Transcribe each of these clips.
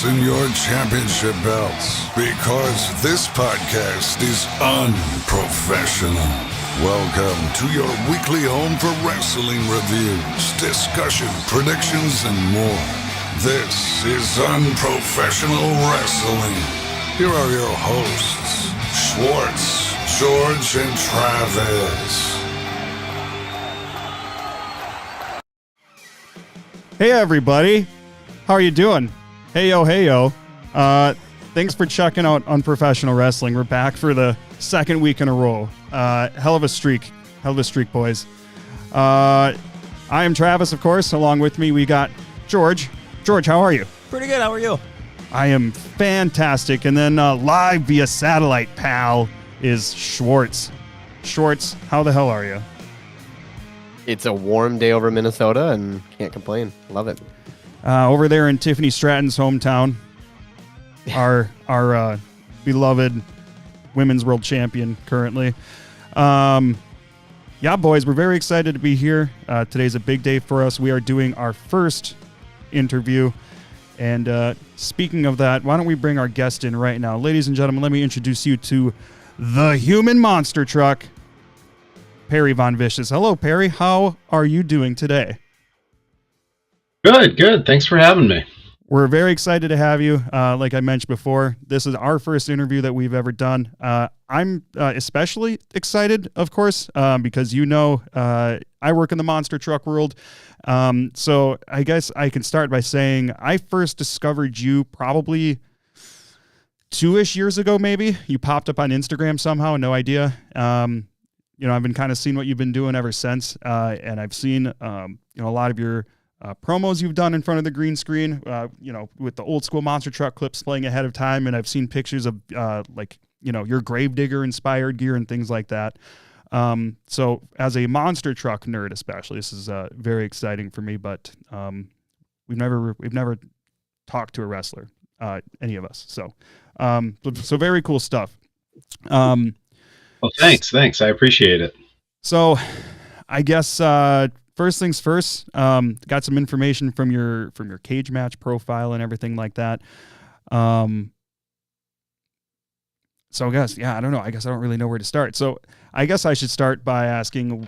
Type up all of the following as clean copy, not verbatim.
fasten your championship belts because this podcast is unprofessional. Welcome to your weekly home for wrestling reviews, discussion, predictions, and more. This is Unprofessional Wrestling. Here are your hosts, Schwartz, George, and Travis. Hey everybody, how are you doing? Hey yo. Thanks for checking out Unprofessional Wrestling. We're back for the second week in a row. Hell of a streak, boys. I am Travis, of course. Along with me, we got George. George, how are you? Pretty good. How are you? I am fantastic. And then live via satellite, pal, is Schwartz. Schwartz, how the hell are you? It's a warm day over Minnesota and can't complain. Love it. Over there in Tiffany Stratton's hometown, our beloved women's world champion currently. Yeah, boys, we're very excited to be here. Today's a big day for us. We are doing our first interview. And speaking of that, why don't we bring our guest in right now? Ladies and gentlemen, let me introduce you to the human monster truck, Perry Von Vicious. Hello, Perry. How are you doing today? Good. Thanks for having me. We're very excited to have you. Like I mentioned before, this is our first interview that we've ever done. I'm especially excited, of course, because I work in the monster truck world. So I guess I can start by saying I first discovered you probably 2-ish years ago, maybe. You popped up on Instagram somehow, no idea. I've been kind of seeing what you've been doing ever since, and I've seen a lot of your promos you've done in front of the green screen, with the old school monster truck clips playing ahead of time, and I've seen pictures of your Gravedigger inspired gear and things like that. So as a monster truck nerd, especially, this is very exciting for me. But we've never talked to a wrestler, any of us. So very cool stuff. Well, thanks. I appreciate it. So I guess first things first, got some information from your cage match profile and everything like that. So I guess, I don't know. I guess I don't really know where to start. So I guess I should start by asking,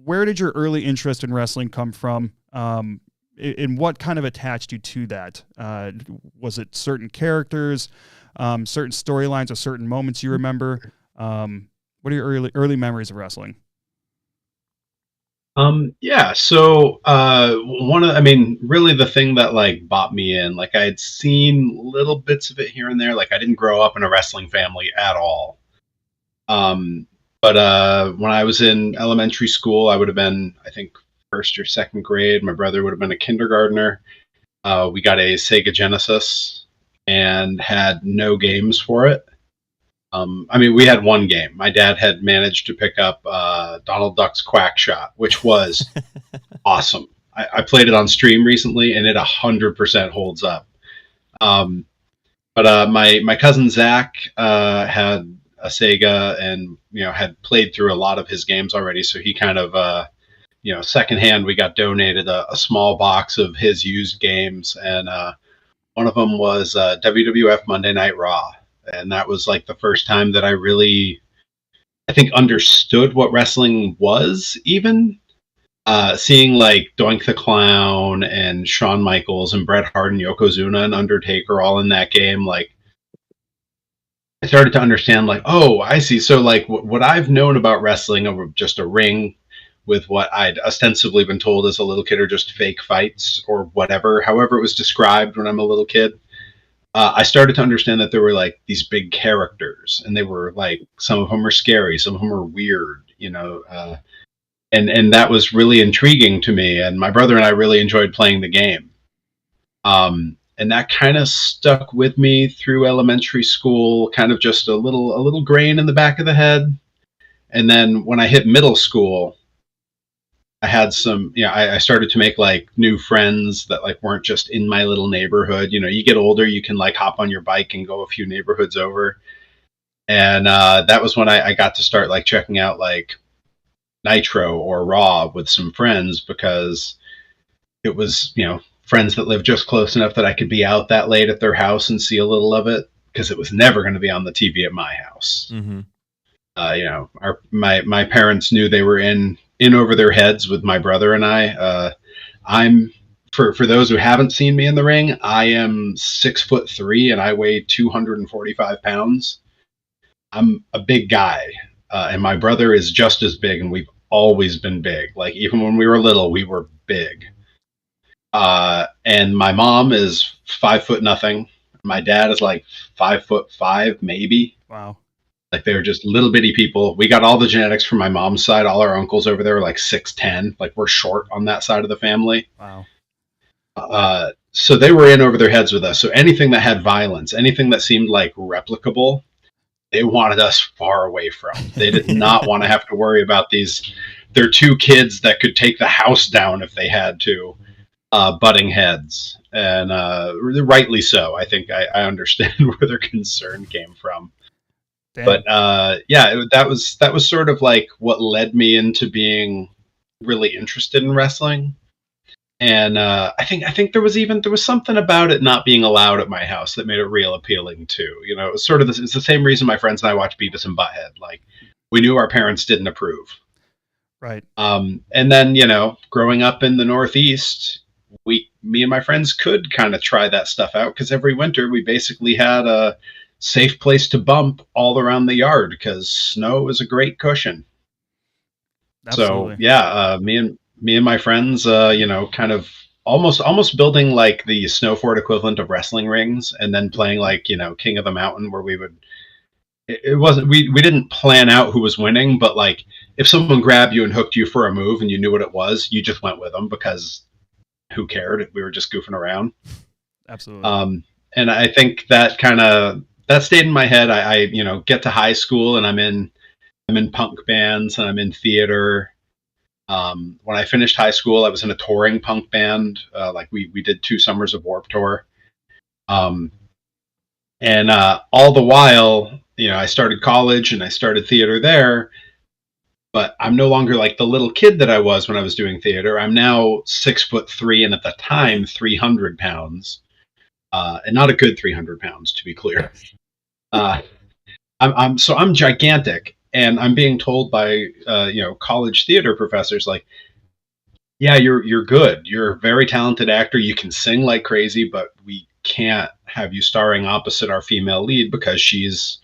where did your early interest in wrestling come from? And what kind of attached you to that? Was it certain characters, certain storylines, or certain moments you remember? What are your early memories of wrestling? So really the thing that bought me in, I had seen little bits of it here and there. I didn't grow up in a wrestling family at all. But when I was in elementary school, I would have been, I think, first or second grade. My brother would have been a kindergartner. We got a Sega Genesis and had no games for it. We had one game. My dad had managed to pick up Donald Duck's Quack Shot, which was awesome. I played it on stream recently, and it 100% holds up. But my cousin Zach had a Sega and had played through a lot of his games already, so he kind of secondhand, we got donated a small box of his used games, and one of them was WWF Monday Night Raw. And that was the first time that I really, I think, understood what wrestling was, even seeing Doink the Clown and Shawn Michaels and Bret Hart and Yokozuna and Undertaker all in that game. I started to understand oh, I see. So what I've known about wrestling over just a ring with what I'd ostensibly been told as a little kid are just fake fights or whatever, however it was described when I'm a little kid. I started to understand that there were these big characters, and they were some of them are scary, some of them are weird, and that was really intriguing to me. And my brother and I really enjoyed playing the game, and that kind of stuck with me through elementary school, kind of just a little grain in the back of the head. And then when I hit middle school, I had some, I started to make new friends that weren't just in my little neighborhood. You get older, you can hop on your bike and go a few neighborhoods over. And that was when I got to start checking out Nitro or Raw with some friends, because it was, friends that live just close enough that I could be out that late at their house and see a little of it, because it was never going to be on the TV at my house. Mm-hmm. My parents knew they were in over their heads with my brother and I. I'm for those who haven't seen me in the ring, I am 6'3" and I weigh 245 pounds. I'm a big guy, and my brother is just as big, and we've always been big. Like, even when we were little, we were big. And my mom is 5 foot nothing. My dad is like 5'5", maybe. Wow. Like, they're just little bitty people. We got all the genetics from my mom's side. All our uncles over there are like 6'10". Like, we're short on that side of the family. Wow. So they were in over their heads with us. So anything that had violence, anything that seemed like replicable, they wanted us far away from. They did not want to have to worry about their two kids that could take the house down if they had to, butting heads. And rightly so. I think I understand where their concern came from. Damn. But that was sort of like what led me into being really interested in wrestling. And I think there was something about it not being allowed at my house that made it real appealing too. You know, it was sort of it's the same reason my friends and I watched Beavis and Butthead. Like, we knew our parents didn't approve. Right. And then, you know, growing up in the Northeast, me and my friends could kind of try that stuff out, because every winter we basically had a safe place to bump all around the yard, because snow is a great cushion. Absolutely. So yeah, me and my friends, kind of almost building like the snow fort equivalent of wrestling rings, and then playing like, King of the Mountain, where we would. It wasn't we didn't plan out who was winning, but like, if someone grabbed you and hooked you for a move and you knew what it was, you just went with them, because who cared? We were just goofing around. Absolutely. And I think that stayed in my head. I get to high school and I'm in punk bands and I'm in theater. When I finished high school, I was in a touring punk band. Like we did 2 summers of Warped Tour. And all the while, I started college and I started theater there, but I'm no longer like the little kid that I was when I was doing theater. I'm now 6'3", and at the time 300 pounds, and not a good 300 pounds, to be clear. I'm gigantic, and I'm being told by college theater professors, like, yeah, you're good. You're a very talented actor. You can sing like crazy, but we can't have you starring opposite our female lead because she's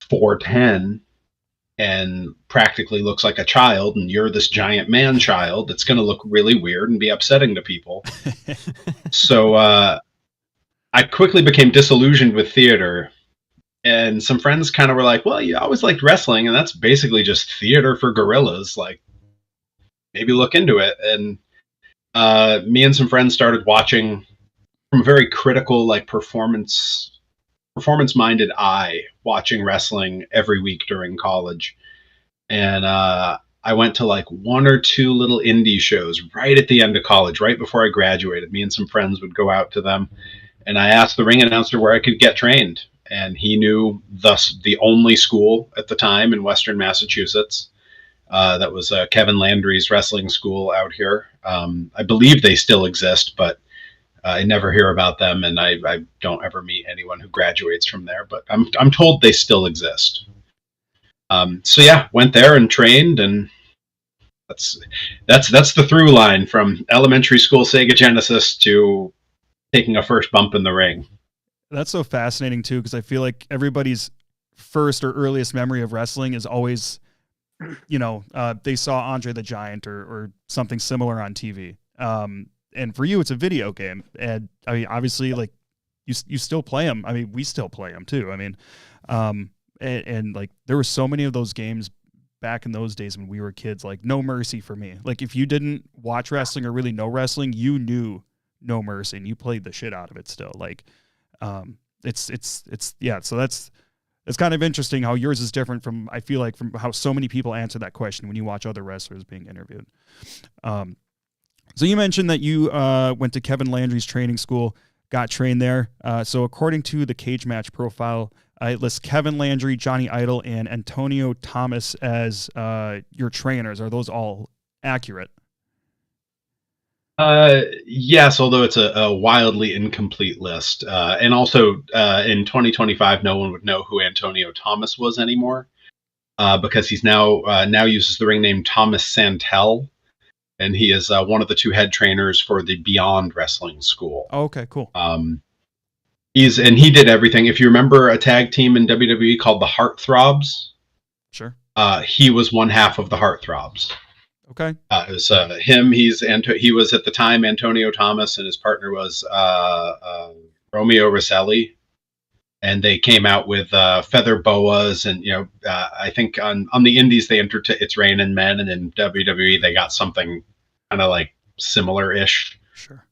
4'10" and practically looks like a child, and you're this giant man child that's going to look really weird and be upsetting to people. So I quickly became disillusioned with theater, and some friends kind of were like, well, you always liked wrestling, and that's basically just theater for gorillas. Like, maybe look into it. And me and some friends started watching from a very critical, like, performance-minded eye, watching wrestling every week during college. And I went to like 1 or 2 little indie shows right at the end of college, right before I graduated. Me and some friends would go out to them, and I asked the ring announcer where I could get trained, and he knew the only school at the time in Western Massachusetts. That was Kevin Landry's wrestling school out here. I believe they still exist, but I never hear about them, and I don't ever meet anyone who graduates from there. But I'm told they still exist. So yeah, went there and trained, and that's the through line from elementary school Sega Genesis to taking a first bump in the ring. That's so fascinating too, because I feel like everybody's first or earliest memory of wrestling is always, they saw Andre the Giant or something similar on TV. And for you, it's a video game. And I mean, obviously, like, you still play them. I mean, we still play them too. I mean, and like, there were so many of those games back in those days when we were kids. Like, No Mercy for me. Like, if you didn't watch wrestling or really know wrestling, you knew No Mercy and you played the shit out of it still. Like, yeah. So it's kind of interesting how yours is different from, I feel like, from how so many people answer that question when you watch other wrestlers being interviewed. So you mentioned that you went to Kevin Landry's training school, got trained there. So according to the Cage Match profile, it lists Kevin Landry, Johnny Idol, and Antonio Thomas as your trainers. Are those all accurate? Yes, although it's a wildly incomplete list. And also, in 2025, no one would know who Antonio Thomas was anymore, because he's now uses the ring name Thomas Santel, and he is one of the two head trainers for the Beyond Wrestling School. Oh, okay, cool. He did everything. If you remember a tag team in WWE called the Heartthrobs, Sure. he was one half of the Heartthrobs. Okay. It was him. He was at the time Antonio Thomas, and his partner was Romeo Rosselli, and they came out with feather boas, and I think on the Indies they entered to It's Raining Men, and in WWE they got something kind of like similar-ish. Sure.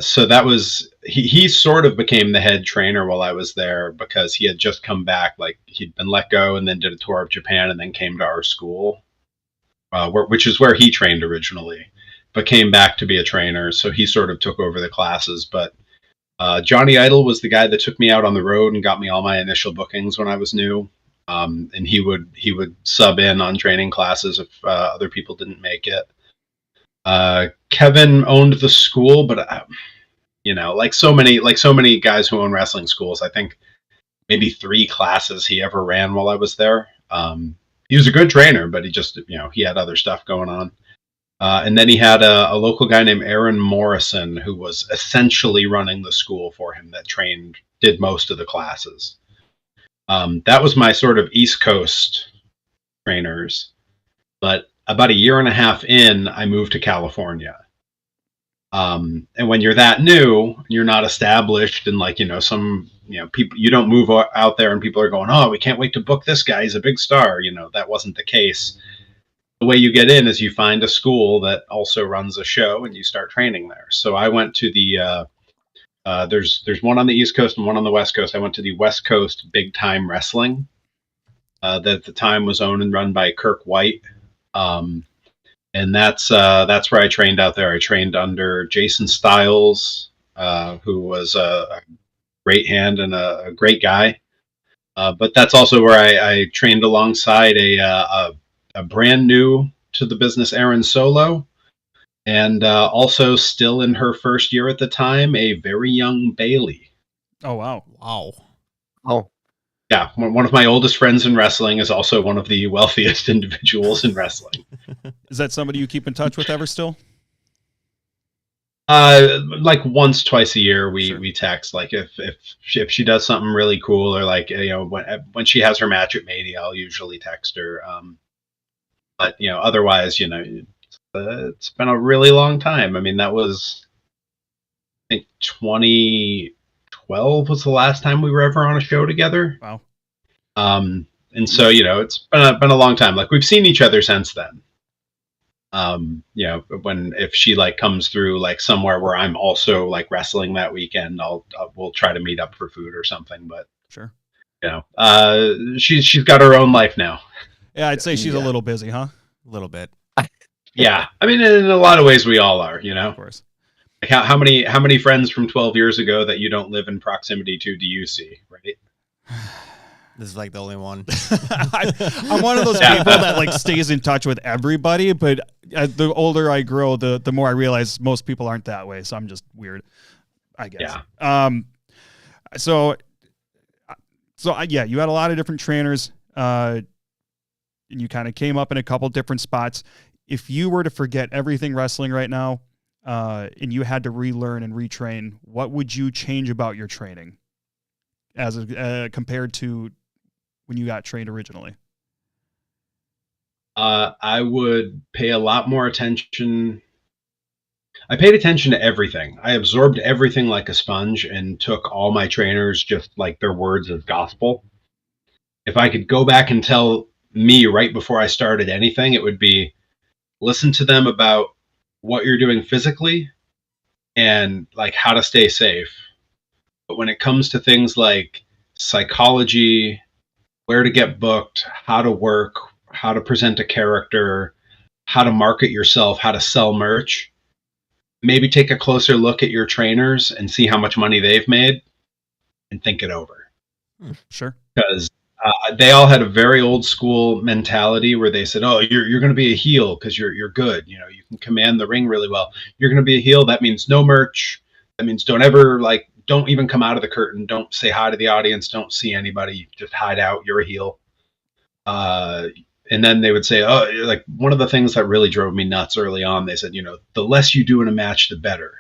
So that was he sort of became the head trainer while I was there, because he had just come back, like he'd been let go and then did a tour of Japan and then came to our school. Which is where he trained originally, but came back to be a trainer. So he sort of took over the classes. But Johnny Idol was the guy that took me out on the road and got me all my initial bookings when I was new. And he would sub in on training classes if other people didn't make it. Kevin owned the school, but like so many guys who own wrestling schools, I think maybe 3 classes he ever ran while I was there. He was a good trainer, but he just, he had other stuff going on. And then he had a local guy named Aaron Morrison, who was essentially running the school for him, that did most of the classes. That was my sort of East Coast trainers. But about a year and a half in, I moved to California. And when you're that new, you're not established, and people, you don't move out there and people are going, oh, we can't wait to book this guy, he's a big star. That wasn't the case. The way you get in is you find a school that also runs a show and you start training there. So I went to the there's one on the East Coast and one on the West Coast. I went to the West Coast Big Time Wrestling, that at the time was owned and run by Kirk White. And that's where I trained out there. I trained under Jason Styles, who was a great hand and a great guy. But that's also where I trained alongside a brand new to the business Aaron Solo, and also still in her first year at the time, a very young Bailey. Oh, wow. Wow. Oh, Yeah, one of my oldest friends in wrestling is also one of the wealthiest individuals in wrestling. Is that somebody you keep in touch with ever still? Like once, twice a year, Sure. we text. Like if she does something really cool, or like when she has her match at Mania, I'll usually text her. But otherwise, it's been a really long time. I mean, that was, I think, 2012 was the last time we were ever on a show together. Wow. And so it's been a long time. Like, we've seen each other since then. If she like comes through like somewhere where I'm also like wrestling that weekend, we'll try to meet up for food or something. But Sure. She's got her own life now. Yeah, I'd say she's a little busy, huh? A little bit. Yeah, I mean, in a lot of ways, we all are. Of course. Like how many friends from 12 years ago that you don't live in proximity to do you see, right? This is like the only one. I'm one of those people that like stays in touch with everybody, but the older I grow, the more I realize most people aren't that way. So I'm just weird, I guess. Yeah. Yeah, you had a lot of different trainers, and you kind of came up in a couple different spots. If you were to forget everything wrestling right now, and you had to relearn and retrain, what would you change about your training as compared to when you got trained originally? I would pay a lot more attention. I paid attention to everything. I absorbed everything like a sponge and took all my trainers just like their words as gospel. If I could go back and tell me right before I started anything, it would be listen to them about what you're doing physically and like how to stay safe. But when it comes to things like psychology, where to get booked, how to work, how to present a character, how to market yourself, how to sell merch, maybe take a closer look at your trainers and see how much money they've made and think it over. Sure. Because They all had a very old school mentality where they said, "Oh, you're going to be a heel because you're good. You know, you can command the ring really well. You're going to be a heel. That means no merch. That means don't even come out of the curtain. Don't say hi to the audience. Don't see anybody. Just hide out. You're a heel." Uh, and then they would say, "Oh, like one of the things that really drove me nuts early on." They said, the less you do in a match, the better.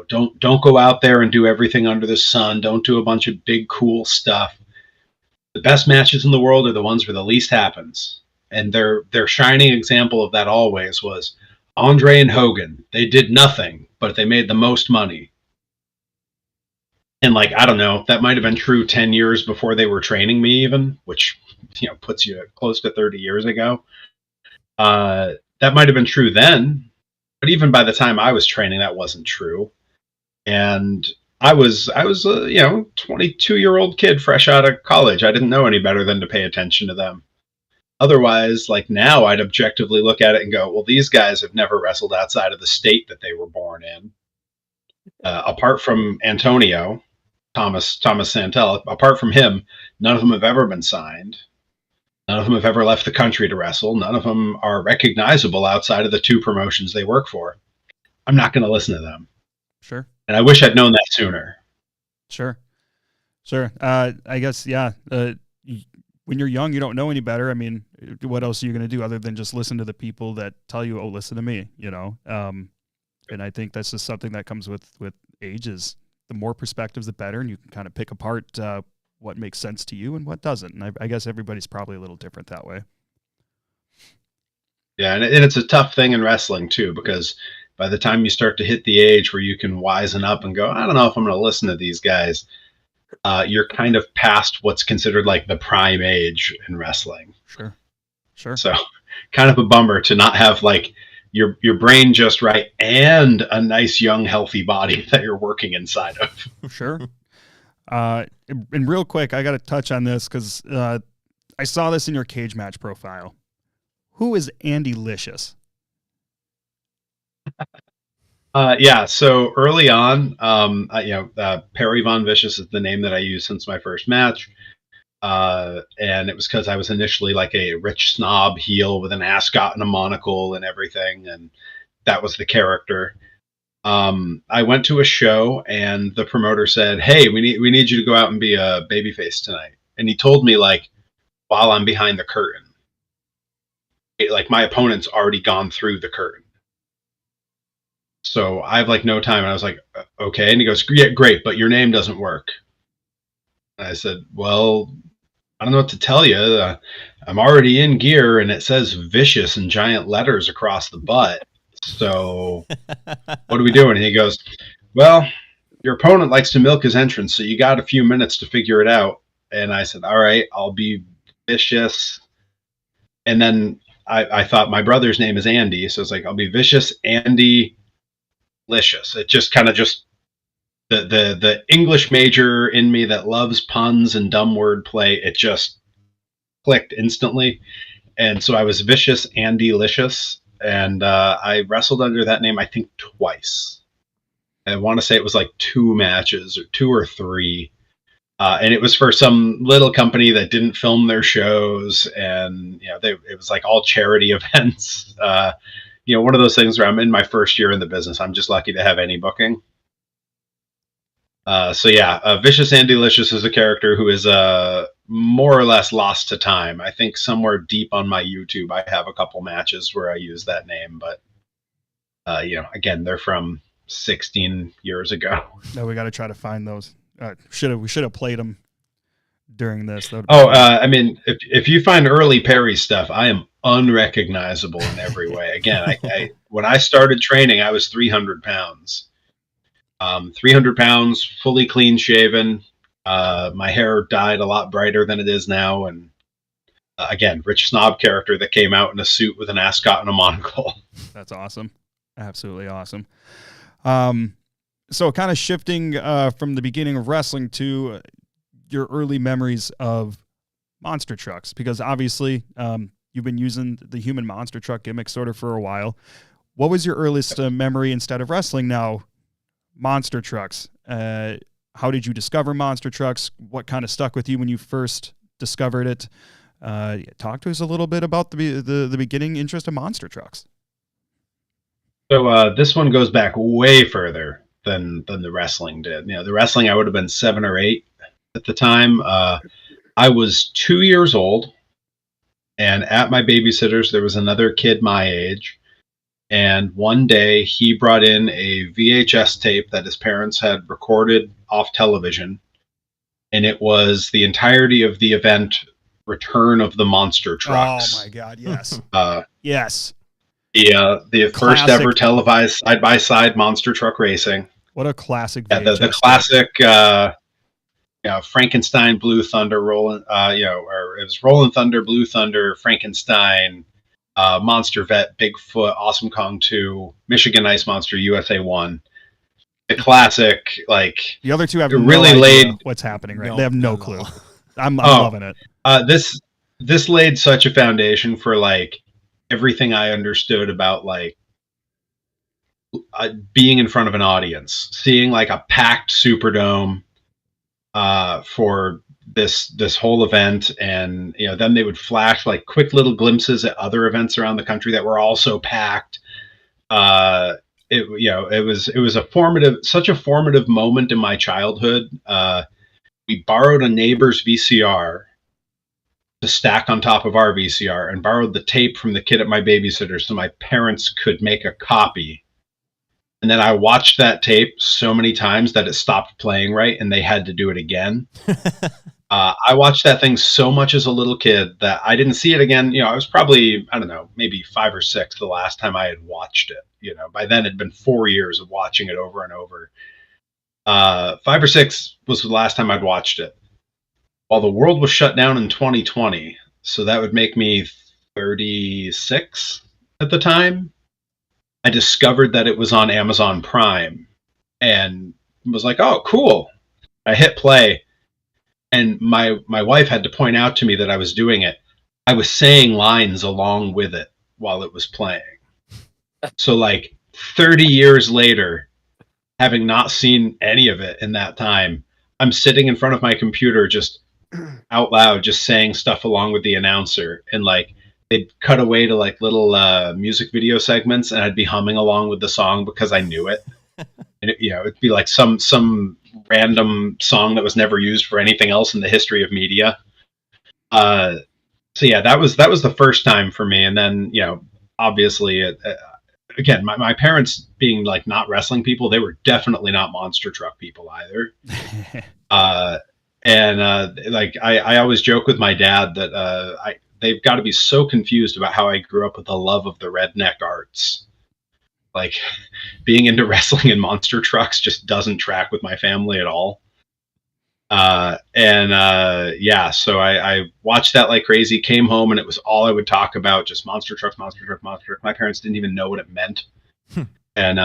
Don't go out there and do everything under the sun. Don't do a bunch of big cool stuff. The best matches in the world are the ones where the least happens. And their shining example of that always was Andre and Hogan. They did nothing, but they made the most money. And I don't know, that might have been true 10 years before they were training me even, which puts you close to 30 years ago. That might have been true then, but even by the time I was training, that wasn't true. And I was a 22-year-old kid fresh out of college. I didn't know any better than to pay attention to them. Otherwise, now I'd objectively look at it and go, well, these guys have never wrestled outside of the state that they were born in. Apart from Antonio, Thomas Santel, apart from him, none of them have ever been signed. None of them have ever left the country to wrestle. None of them are recognizable outside of the two promotions they work for. I'm not going to listen to them. Sure. And I wish I'd known that sooner. Sure. I guess, yeah. When you're young, you don't know any better. I mean, what else are you going to do other than just listen to the people that tell you, oh, listen to me, And I think that's just something that comes with age is the more perspectives, the better. And you can kind of pick apart what makes sense to you and what doesn't. And I guess everybody's probably a little different that way. Yeah, and it's a tough thing in wrestling, too, because by the time you start to hit the age where you can wisen up and go, I don't know if I'm going to listen to these guys, you're kind of past what's considered the prime age in wrestling. Sure. So kind of a bummer to not have your brain just right and a nice young healthy body that you're working inside of. Sure. And real quick, I got to touch on this because I saw this in your cage match profile. Who is Andy Licious? Yeah, so early on, Perry Von Vicious is the name that I used since my first match. And it was because I was initially a rich snob heel with an ascot and a monocle and everything. And that was the character. I went to a show and the promoter said, "Hey, we need you to go out and be a babyface tonight." And he told me while I'm behind the curtain, my opponent's already gone through the curtain. So I have no time. And I was like, okay. And he goes, "Yeah, great, but your name doesn't work." And I said, "Well, I don't know what to tell you. I'm already in gear and it says Vicious in giant letters across the butt. So what are we doing?" And he goes, "Well, your opponent likes to milk his entrance, so you got a few minutes to figure it out." And I said, "All right, I'll be Vicious." And then I thought my brother's name is Andy. So it's I'll be Vicious, Andy, Licious. It just kind of the English major in me that loves puns and dumb wordplay, it just clicked instantly. And so I was Vicious Andy Licious, and I wrestled under that name, I think, twice. I want to say it was 2 matches or 2 or 3. And it was for some little company that didn't film their shows. And, it was all charity events. One of those things where I'm in my first year in the business. I'm just lucky to have any booking. Vicious Andy Licious is a character who is more or less lost to time. I think somewhere deep on my YouTube, I have a couple matches where I use that name, but again, they're from 16 years ago. No, we got to try to find those. We should have played them during this. I mean, if you find early Perry stuff, I am unrecognizable in every way. Again, I when I started training, I was 300 pounds. 300 pounds, fully clean shaven. My hair dyed a lot brighter than it is now. And again, rich snob character that came out in a suit with an ascot and a monocle. That's awesome. Absolutely awesome. So kind of shifting from the beginning of wrestling to your early memories of monster trucks, because obviously you've been using the human monster truck gimmick sort of for a while. What was your earliest memory instead of wrestling now? Monster trucks. How did you discover monster trucks? What kind of stuck with you when you first discovered it. Talk to us a little bit about the beginning interest of monster trucks. So this one goes back way further than the wrestling did. The wrestling, I would have been 7 or 8 at the time. I was 2 years old, and at my babysitter's there was another kid my age. And one day he brought in a VHS tape that his parents had recorded off television, and it was the entirety of the event Return of the Monster Trucks. Oh my God! Yes. Yes. The The first ever televised side by side monster truck racing. What a classic! Yeah, the classic. Frankenstein, Blue Thunder, or it was Rolling Thunder, Blue Thunder, Frankenstein, Monster Vet, Bigfoot, Awesome Kong 2, Michigan Ice Monster, USA 1. The classic, like the other two have really no laid idea what's happening, right? They have no clue. I'm Oh. loving it. This laid such a foundation for like everything I understood about like being in front of an audience, seeing like a packed Superdome for this whole event, and then they would flash like quick little glimpses at other events around the country that were also packed. It was such a formative moment in my childhood. We borrowed a neighbor's VCR to stack on top of our VCR, and borrowed the tape from the kid at my babysitter so my parents could make a copy. And then I watched that tape so many times that it stopped playing right, and they had to do it again. I watched that thing so much as a little kid that I didn't see it again. I was probably, I don't know, maybe 5 or 6 the last time I had watched it. By then it'd been 4 years of watching it over and over. 5 or 6 was the last time I'd watched it. While the world was shut down in 2020, so that would make me 36 at the time, I discovered that it was on Amazon Prime and was like, oh, cool. I hit play, and my wife had to point out to me that I was doing it. I was saying lines along with it while it was playing. So like 30 years later, having not seen any of it in that time, I'm sitting in front of my computer just out loud, just saying stuff along with the announcer, and like they'd cut away to like little music video segments, and I'd be humming along with the song because I knew it. And it'd be like some random song that was never used for anything else in the history of media. So yeah, that was the first time for me. And then obviously again, my parents being like not wrestling people, they were definitely not monster truck people either. Like I always joke with my dad that they've got to be so confused about how I grew up with a love of the redneck arts. Like being into wrestling and monster trucks just doesn't track with my family at all. So I watched that like crazy, came home, and it was all I would talk about, just monster trucks, monster truck, monster truck. My parents didn't even know what it meant. And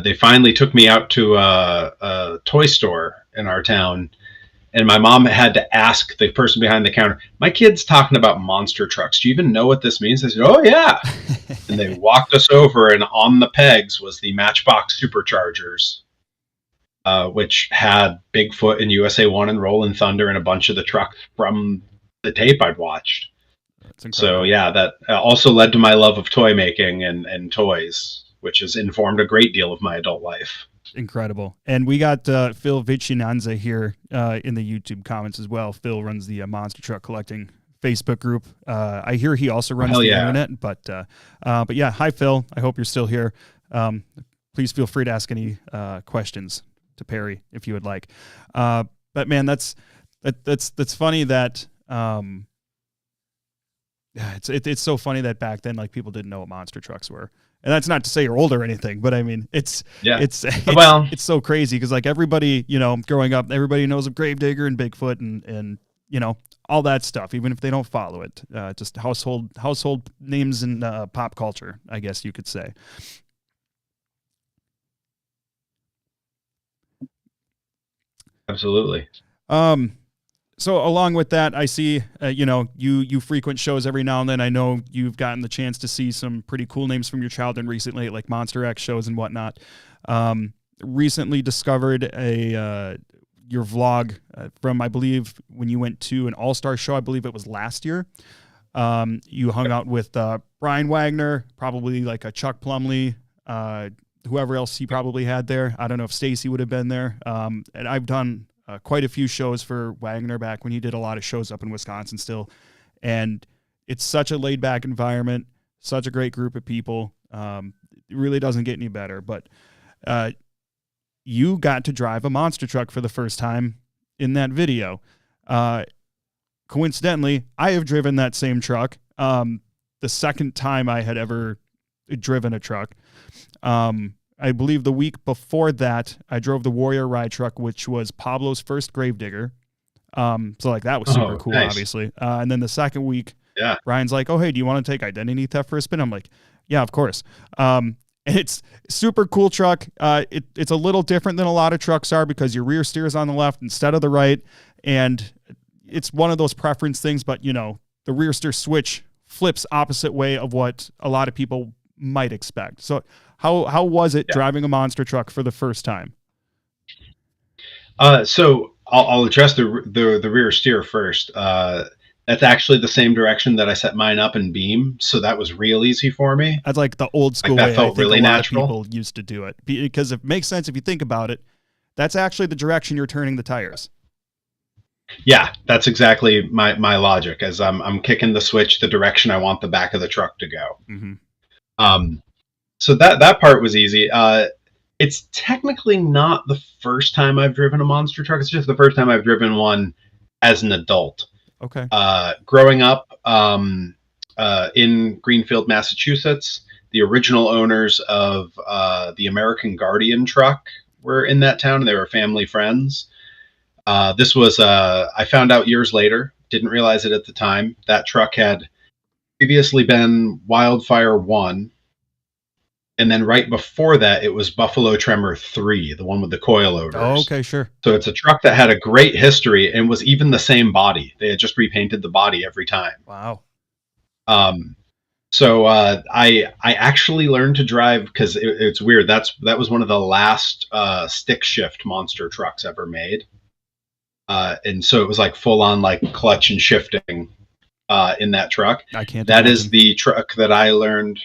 they finally took me out to a toy store in our town, and my mom had to ask the person behind the counter, my kid's talking about monster trucks. Do you even know what this means? I said, oh yeah. And they walked us over, and on the pegs was the Matchbox Superchargers, which had Bigfoot and USA 1 and Rolling Thunder and a bunch of the trucks from the tape I'd watched. So yeah, that also led to my love of toy making and toys, which has informed a great deal of my adult life. Incredible. And we got Phil Vicinanza here in the YouTube comments as well. Phil runs the Monster Truck Collecting Facebook group. I hear he also runs the internet, but yeah, hi Phil. I hope you're still here. Please feel free to ask any questions to Perry if you would like. But man, that's funny that it's so funny that back then like people didn't know what monster trucks were. And that's not to say you're old or anything, but I mean, it's so crazy because like everybody, growing up, everybody knows of Gravedigger and Bigfoot and all that stuff, even if they don't follow it, just household names in pop culture, I guess you could say. Absolutely. So along with that, I see, you frequent shows every now and then. I know you've gotten the chance to see some pretty cool names from your childhood recently, like Monster X shows and whatnot. Recently discovered your vlog from, I believe, when you went to an all-star show, I believe it was last year. You hung out with Brian Wagner, probably like a Chuck Plumley, whoever else he probably had there. I don't know if Stacy would have been there. And I've done quite a few shows for Wagner back when he did a lot of shows up in Wisconsin still. And it's such a laid-back environment, such a great group of people. It really doesn't get any better. But you got to drive a monster truck for the first time in that video. Coincidentally, I have driven that same truck. The second time I had ever driven a truck. I believe the week before that, I drove the Warrior Ride truck, which was Pablo's first Gravedigger. So like that was super cool, nice. Obviously. And then the second week, Yeah. Ryan's like, "Oh, hey, do you want to take identity theft for a spin?" I'm like, "Yeah, of course." And it's super cool truck. It's a little different than a lot of trucks are because your rear steer is on the left instead of the right. And it's one of those preference things, but you know, the rear steer switch flips opposite way of what a lot of people might expect. So how was it driving a monster truck for the first time? So I'll address the rear steer first. That's actually the same direction that I set mine up in beam, so that was real easy for me. That's like the old school that way. felt I think really a lot natural. of people used to do it because it makes sense if you think about it. That's actually the direction you're turning the tires. Yeah, that's exactly my logic. As I'm kicking the switch the direction I want the back of the truck to go. Mm-hmm. So that part was easy. It's technically not the first time I've driven a monster truck. It's just the first time I've driven one as an adult. Okay. Growing up in Greenfield, Massachusetts, the original owners of the American Guardian truck were in that town, and they were family friends. This was, I found out years later, didn't realize it at the time. That truck had previously been Wildfire 1. And then right before that, it was Buffalo Tremor 3, the one with the coilovers. Oh, okay, sure. So it's a truck that had a great history and was even the same body. They had just repainted the body every time. Wow. So I actually learned to drive because it's weird. That was one of the last stick shift monster trucks ever made. And so it was like full on like clutch and shifting in that truck. I can't. That imagine. is the truck that I learned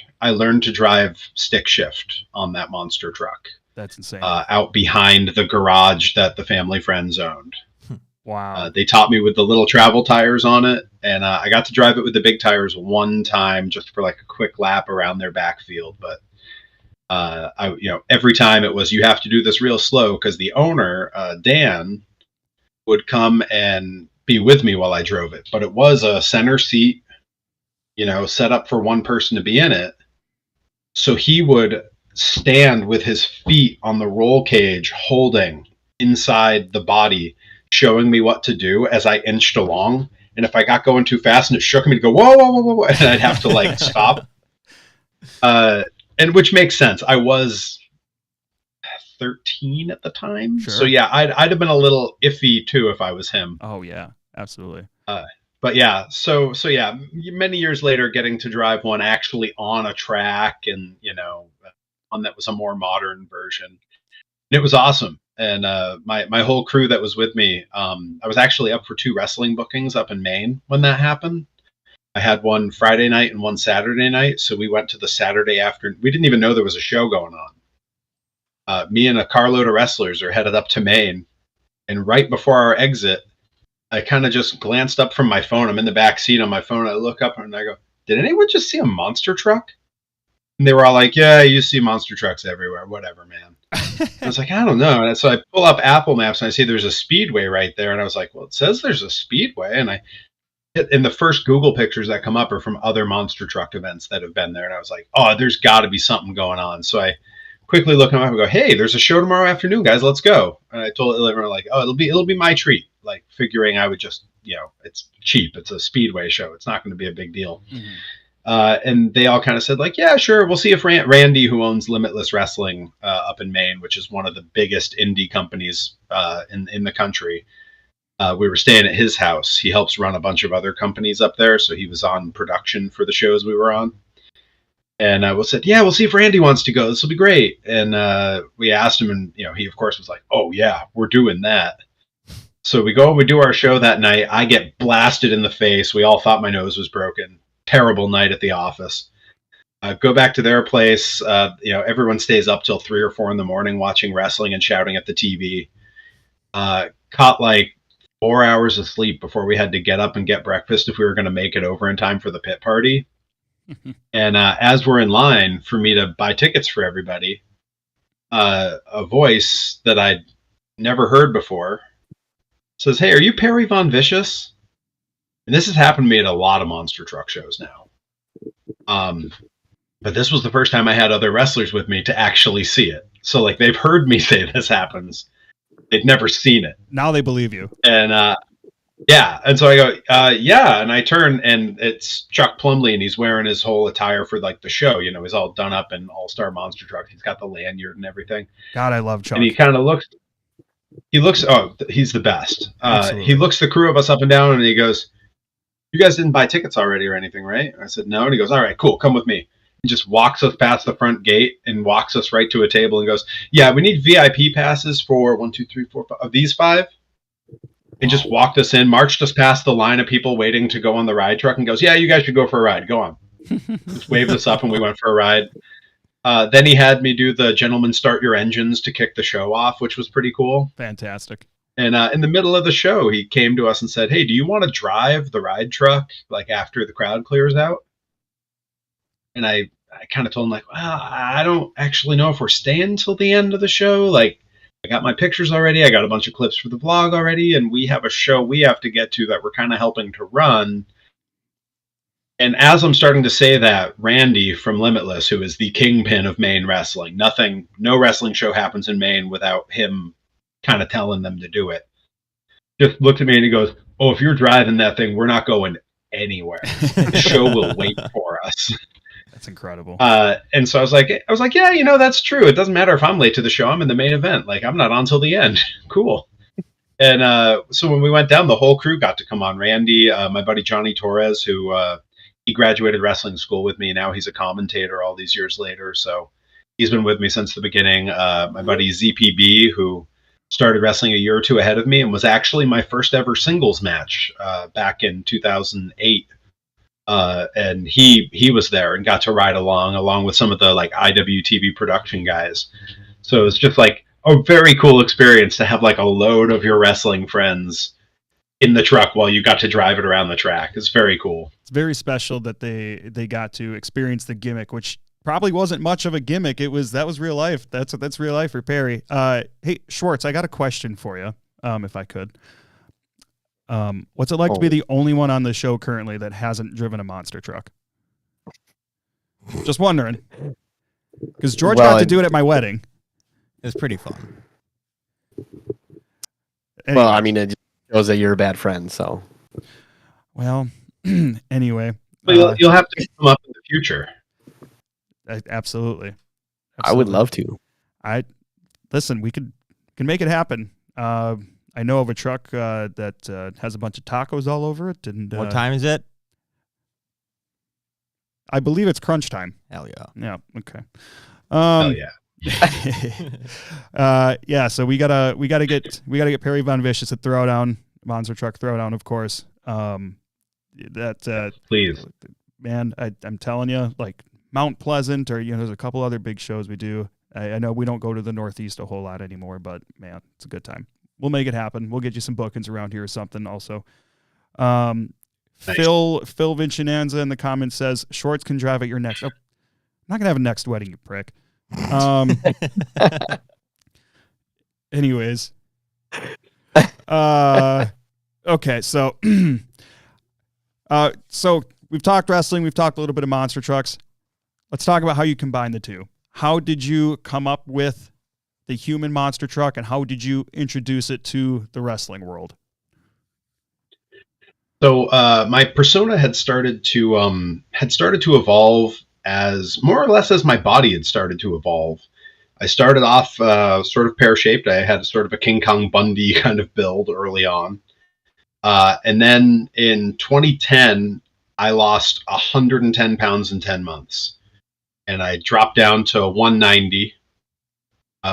to drive stick shift on that monster truck. That's insane. Out behind the garage that the family friends owned. Wow. They taught me with the little travel tires on it, and I got to drive it with the big tires one time just for like a quick lap around their backfield. But every time it was, you have to do this real slow because the owner, Dan, would come and be with me while I drove it. But it was a center seat, set up for one person to be in it. So he would stand with his feet on the roll cage, holding inside the body, showing me what to do as I inched along. And if I got going too fast and it shook me, he'd go, whoa, whoa, whoa, whoa, and I'd have to like stop. And which makes sense. I was 13 at the time. Sure. So yeah, I'd have been a little iffy too if I was him. Oh yeah, absolutely. But yeah, so yeah, many years later, getting to drive one actually on a track, and one that was a more modern version, and it was awesome. And my whole crew that was with me, I was actually up for 2 wrestling bookings up in Maine when that happened. I had one Friday night and one Saturday night, so we went to the Saturday afternoon. We didn't even know there was a show going on. Me and a carload of wrestlers are headed up to Maine, and right before our exit, I kind of just glanced up from my phone. I'm in the back seat on my phone. I look up and I go, did anyone just see a monster truck? And they were all like, yeah, you see monster trucks everywhere. Whatever, man. I was like, I don't know. And so I pull up Apple Maps and I see there's a speedway right there. And I was like, well, it says there's a speedway. And the first Google pictures that come up are from other monster truck events that have been there. And I was like, oh, there's got to be something going on. So I quickly look them up and go, hey, there's a show tomorrow afternoon, guys. Let's go. And I told everyone, like, oh, it'll be my treat. Like, figuring I would just, it's cheap. It's a speedway show. It's not going to be a big deal. Mm-hmm. And they all kind of said, like, yeah, sure. We'll see if Randy, who owns Limitless Wrestling up in Maine, which is one of the biggest indie companies in the country. We were staying at his house. He helps run a bunch of other companies up there. So he was on production for the shows we were on. And we said, yeah, we'll see if Randy wants to go. This will be great. And we asked him, and he, of course, was like, oh, yeah, we're doing that. So we go, we do our show that night. I get blasted in the face. We all thought my nose was broken. Terrible night at the office. Go back to their place. Everyone stays up till 3 or 4 in the morning watching wrestling and shouting at the TV. Caught like 4 hours of sleep before we had to get up and get breakfast if we were going to make it over in time for the pit party. And as we're in line for me to buy tickets for everybody, a voice that I'd never heard before says, "Hey, are you Perry Von Vicious?" And this has happened to me at a lot of monster truck shows now. But this was the first time I had other wrestlers with me to actually see it. So like they've heard me say this happens. They've never seen it. Now they believe you. And yeah. And so I go, yeah. And I turn and it's Chuck Plumley and he's wearing his whole attire for like the show. You know, he's all done up in all-star monster truck. He's got the lanyard and everything. God, I love Chuck. And he kind of looks, he's the best. Absolutely. He looks the crew of us up and down and he goes, "You guys didn't buy tickets already or anything, right?" And I said, "No." And he goes, "All right, cool. Come with me." He just walks us past the front gate and walks us right to a table and goes, "Yeah, we need VIP passes for 1, 2, 3, 4, 5 of these 5." And just walked us in, marched us past the line of people waiting to go on the ride truck and goes, "Yeah, you guys should go for a ride. Go on." Just waved us up and we went for a ride. Then he had me do the "Gentlemen, Start Your Engines" to kick the show off, which was pretty cool. Fantastic. And in the middle of the show, he came to us and said, "Hey, do you want to drive the ride truck like after the crowd clears out?" And I kind of told him like, "Well, I don't actually know if we're staying till the end of the show. Like, I got my pictures already. I got a bunch of clips for the vlog already. And we have a show we have to get to that we're kind of helping to run." And as I'm starting to say that, Randy from Limitless, who is the kingpin of Maine wrestling, no wrestling show happens in Maine without him kind of telling them to do it, just looked at me and he goes, "Oh, if you're driving that thing, we're not going anywhere. The show will wait for us." That's incredible. And so I was like, "Yeah, that's true. It doesn't matter if I'm late to the show. I'm in the main event. Like, I'm not on till the end." Cool. And so when we went down, the whole crew got to come on. Randy, my buddy Johnny Torres, who he graduated wrestling school with me. Now he's a commentator all these years later. So he's been with me since the beginning. My buddy ZPB, who started wrestling a year or two ahead of me and was actually my first ever singles match back in 2008. And he was there and got to ride along with some of the like IWTV production guys. So it's just like a very cool experience to have like a load of your wrestling friends in the truck while you got to drive it around the track. It's very cool. It's very special that they got to experience the gimmick, which probably wasn't much of a gimmick. That was real life. That's real life for Perry. Hey, Schwartz, I got a question for you, if I could. What's it like to be the only one on the show currently that hasn't driven a monster truck? Just wondering. Because George got to do it at my wedding. It's pretty fun. Anyway. Well, I mean, it just shows that you're a bad friend, so. Well, anyway. But you'll have to come up in the future. Absolutely. I would love to. Listen, we can make it happen. I know of a truck that has a bunch of tacos all over it. And What time is it? I believe it's crunch time. Hell yeah. Yeah. Okay. Hell yeah. Yeah. So we gotta get Perry Von Vicious at Throwdown, Monster Truck Throwdown, of course. Please, man, I'm telling you, like Mount Pleasant, or there's a couple other big shows we do. I know we don't go to the Northeast a whole lot anymore, but man, it's a good time. We'll make it happen. We'll get you some bookings around here or something. Also, nice. Phil Vinchinanza in the comments says Shorts can drive at your next. Oh, I'm not gonna have a next wedding, you prick. Anyways, okay, so so we've talked wrestling, we've talked a little bit of monster trucks. Let's talk about how you combine the two. How did you come up with the human monster truck, and how did you introduce it to the wrestling world? So my persona had started to evolve as more or less as my body had started to evolve. I started off sort of pear-shaped. I had sort of a King Kong Bundy kind of build early on. And then in 2010, I lost 110 pounds in 10 months. And I dropped down to 190,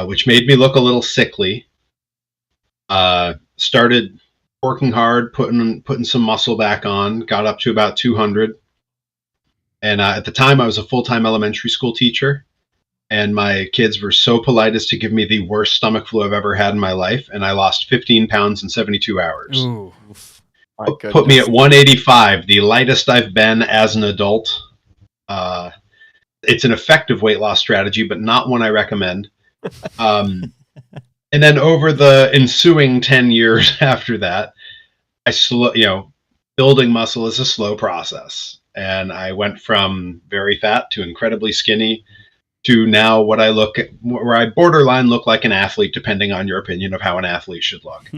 which made me look a little sickly. Started working hard, putting some muscle back on, got up to about 200. And at the time, I was a full-time elementary school teacher. And my kids were so polite as to give me the worst stomach flu I've ever had in my life. And I lost 15 pounds in 72 hours. Ooh. My Put me goodness. at 185, the lightest I've been as an adult. It's an effective weight loss strategy, but not one I recommend. And then over the ensuing 10 years after that, building muscle is a slow process. And I went from very fat to incredibly skinny to now where I borderline look like an athlete, depending on your opinion of how an athlete should look.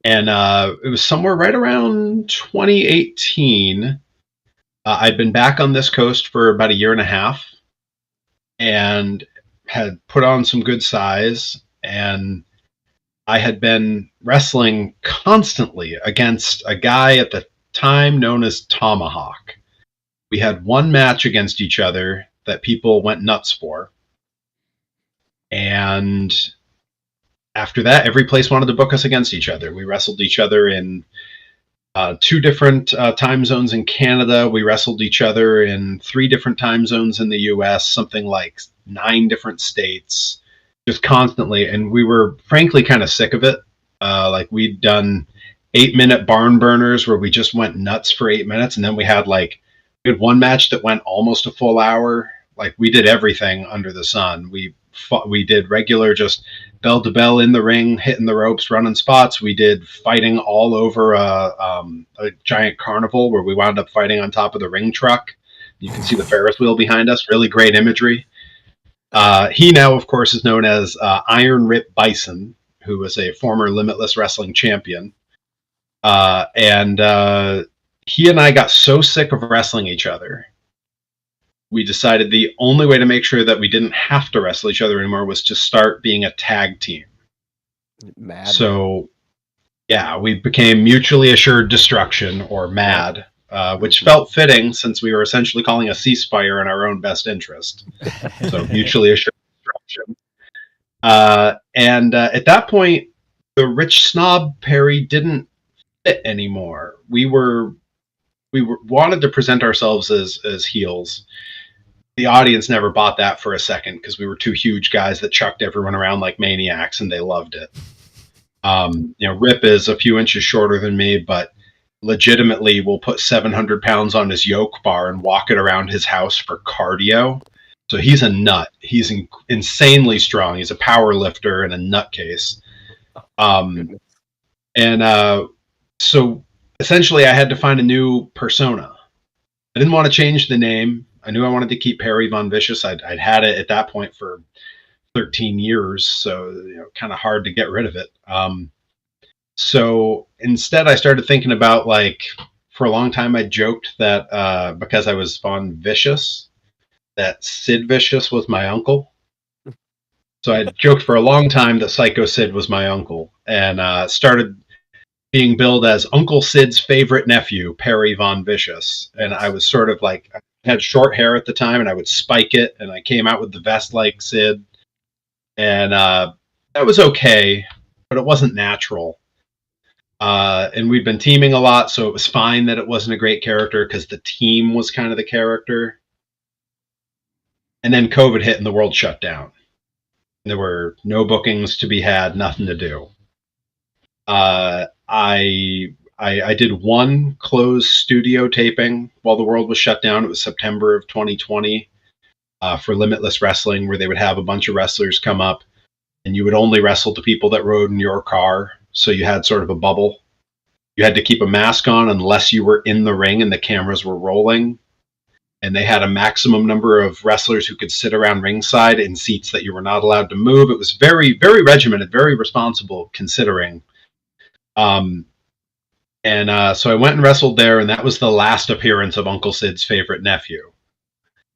And it was somewhere right around 2018. I'd been back on this coast for about a year and a half and had put on some good size. And I had been wrestling constantly against a guy at the time known as Tomahawk. We had one match against each other that people went nuts for. And after that, every place wanted to book us against each other. We wrestled each other in 2 different time zones in Canada. We wrestled each other in 3 different time zones in the US, something like 9 different states, just constantly. And we were frankly kind of sick of it. Like we'd done 8-minute barn burners where we just went nuts for 8 minutes. And then we had one match that went almost a full hour. Like we did everything under the sun. We did regular just bell to bell in the ring, hitting the ropes, running spots. We did fighting all over a giant carnival where we wound up fighting on top of the ring truck. You can see the Ferris wheel behind us. Really great imagery. He now, of course, is known as Iron Rip Bison, who was a former Limitless Wrestling champion. And he and I got so sick of wrestling each other, we decided the only way to make sure that we didn't have to wrestle each other anymore was to start being a tag team. Mad. So, yeah, we became Mutually Assured Destruction, or MAD, which felt fitting since we were essentially calling a ceasefire in our own best interest. So, Mutually Assured Destruction. And at that point, the rich snob Perry didn't fit anymore. We wanted to present ourselves as heels. The audience never bought that for a second because we were 2 huge guys that chucked everyone around like maniacs, and they loved it. Rip is a few inches shorter than me, but legitimately will put 700 pounds on his yoke bar and walk it around his house for cardio. So he's a nut. He's insanely strong. He's a power lifter and a nutcase. So essentially I had to find a new persona. I didn't want to change the name. I knew I wanted to keep Perry Von Vicious. I'd had it at that point for 13 years, so kind of hard to get rid of it. So instead I started thinking about, for a long time I joked that because I was Von Vicious, that Sid Vicious was my uncle. So I joked for a long time that Psycho Sid was my uncle, and started being billed as Uncle Sid's favorite nephew, Perry Von Vicious. And I was sort of I had short hair at the time, and I would spike it, and I came out with the vest like Sid. And that was okay, but it wasn't natural. And we'd been teaming a lot, so it was fine that it wasn't a great character because the team was kind of the character. And then COVID hit and the world shut down. There were no bookings to be had, nothing to do. I did one closed studio taping while the world was shut down. It was September of 2020 for Limitless Wrestling, where they would have a bunch of wrestlers come up, and you would only wrestle the people that rode in your car. So you had sort of a bubble. You had to keep a mask on unless you were in the ring and the cameras were rolling. And they had a maximum number of wrestlers who could sit around ringside in seats that you were not allowed to move. It was very, very regimented, very responsible considering. So I went and wrestled there, and that was the last appearance of Uncle Sid's favorite nephew.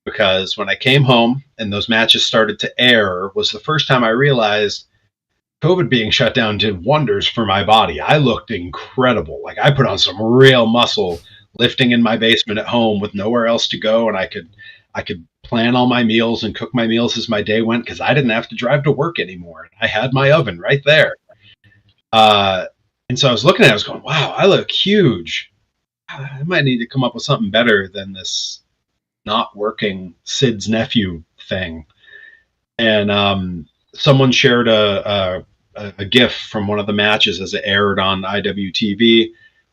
Because when I came home and those matches started to air was the first time I realized COVID being shut down did wonders for my body. I looked incredible. I put on some real muscle lifting in my basement at home with nowhere else to go, and I could plan all my meals and cook my meals as my day went because I didn't have to drive to work anymore. I had my oven right there. And so I was looking at it, I was going, wow, I look huge. I might need to come up with something better than this not working Sid's nephew thing. And someone shared a GIF from one of the matches as it aired on IWTV,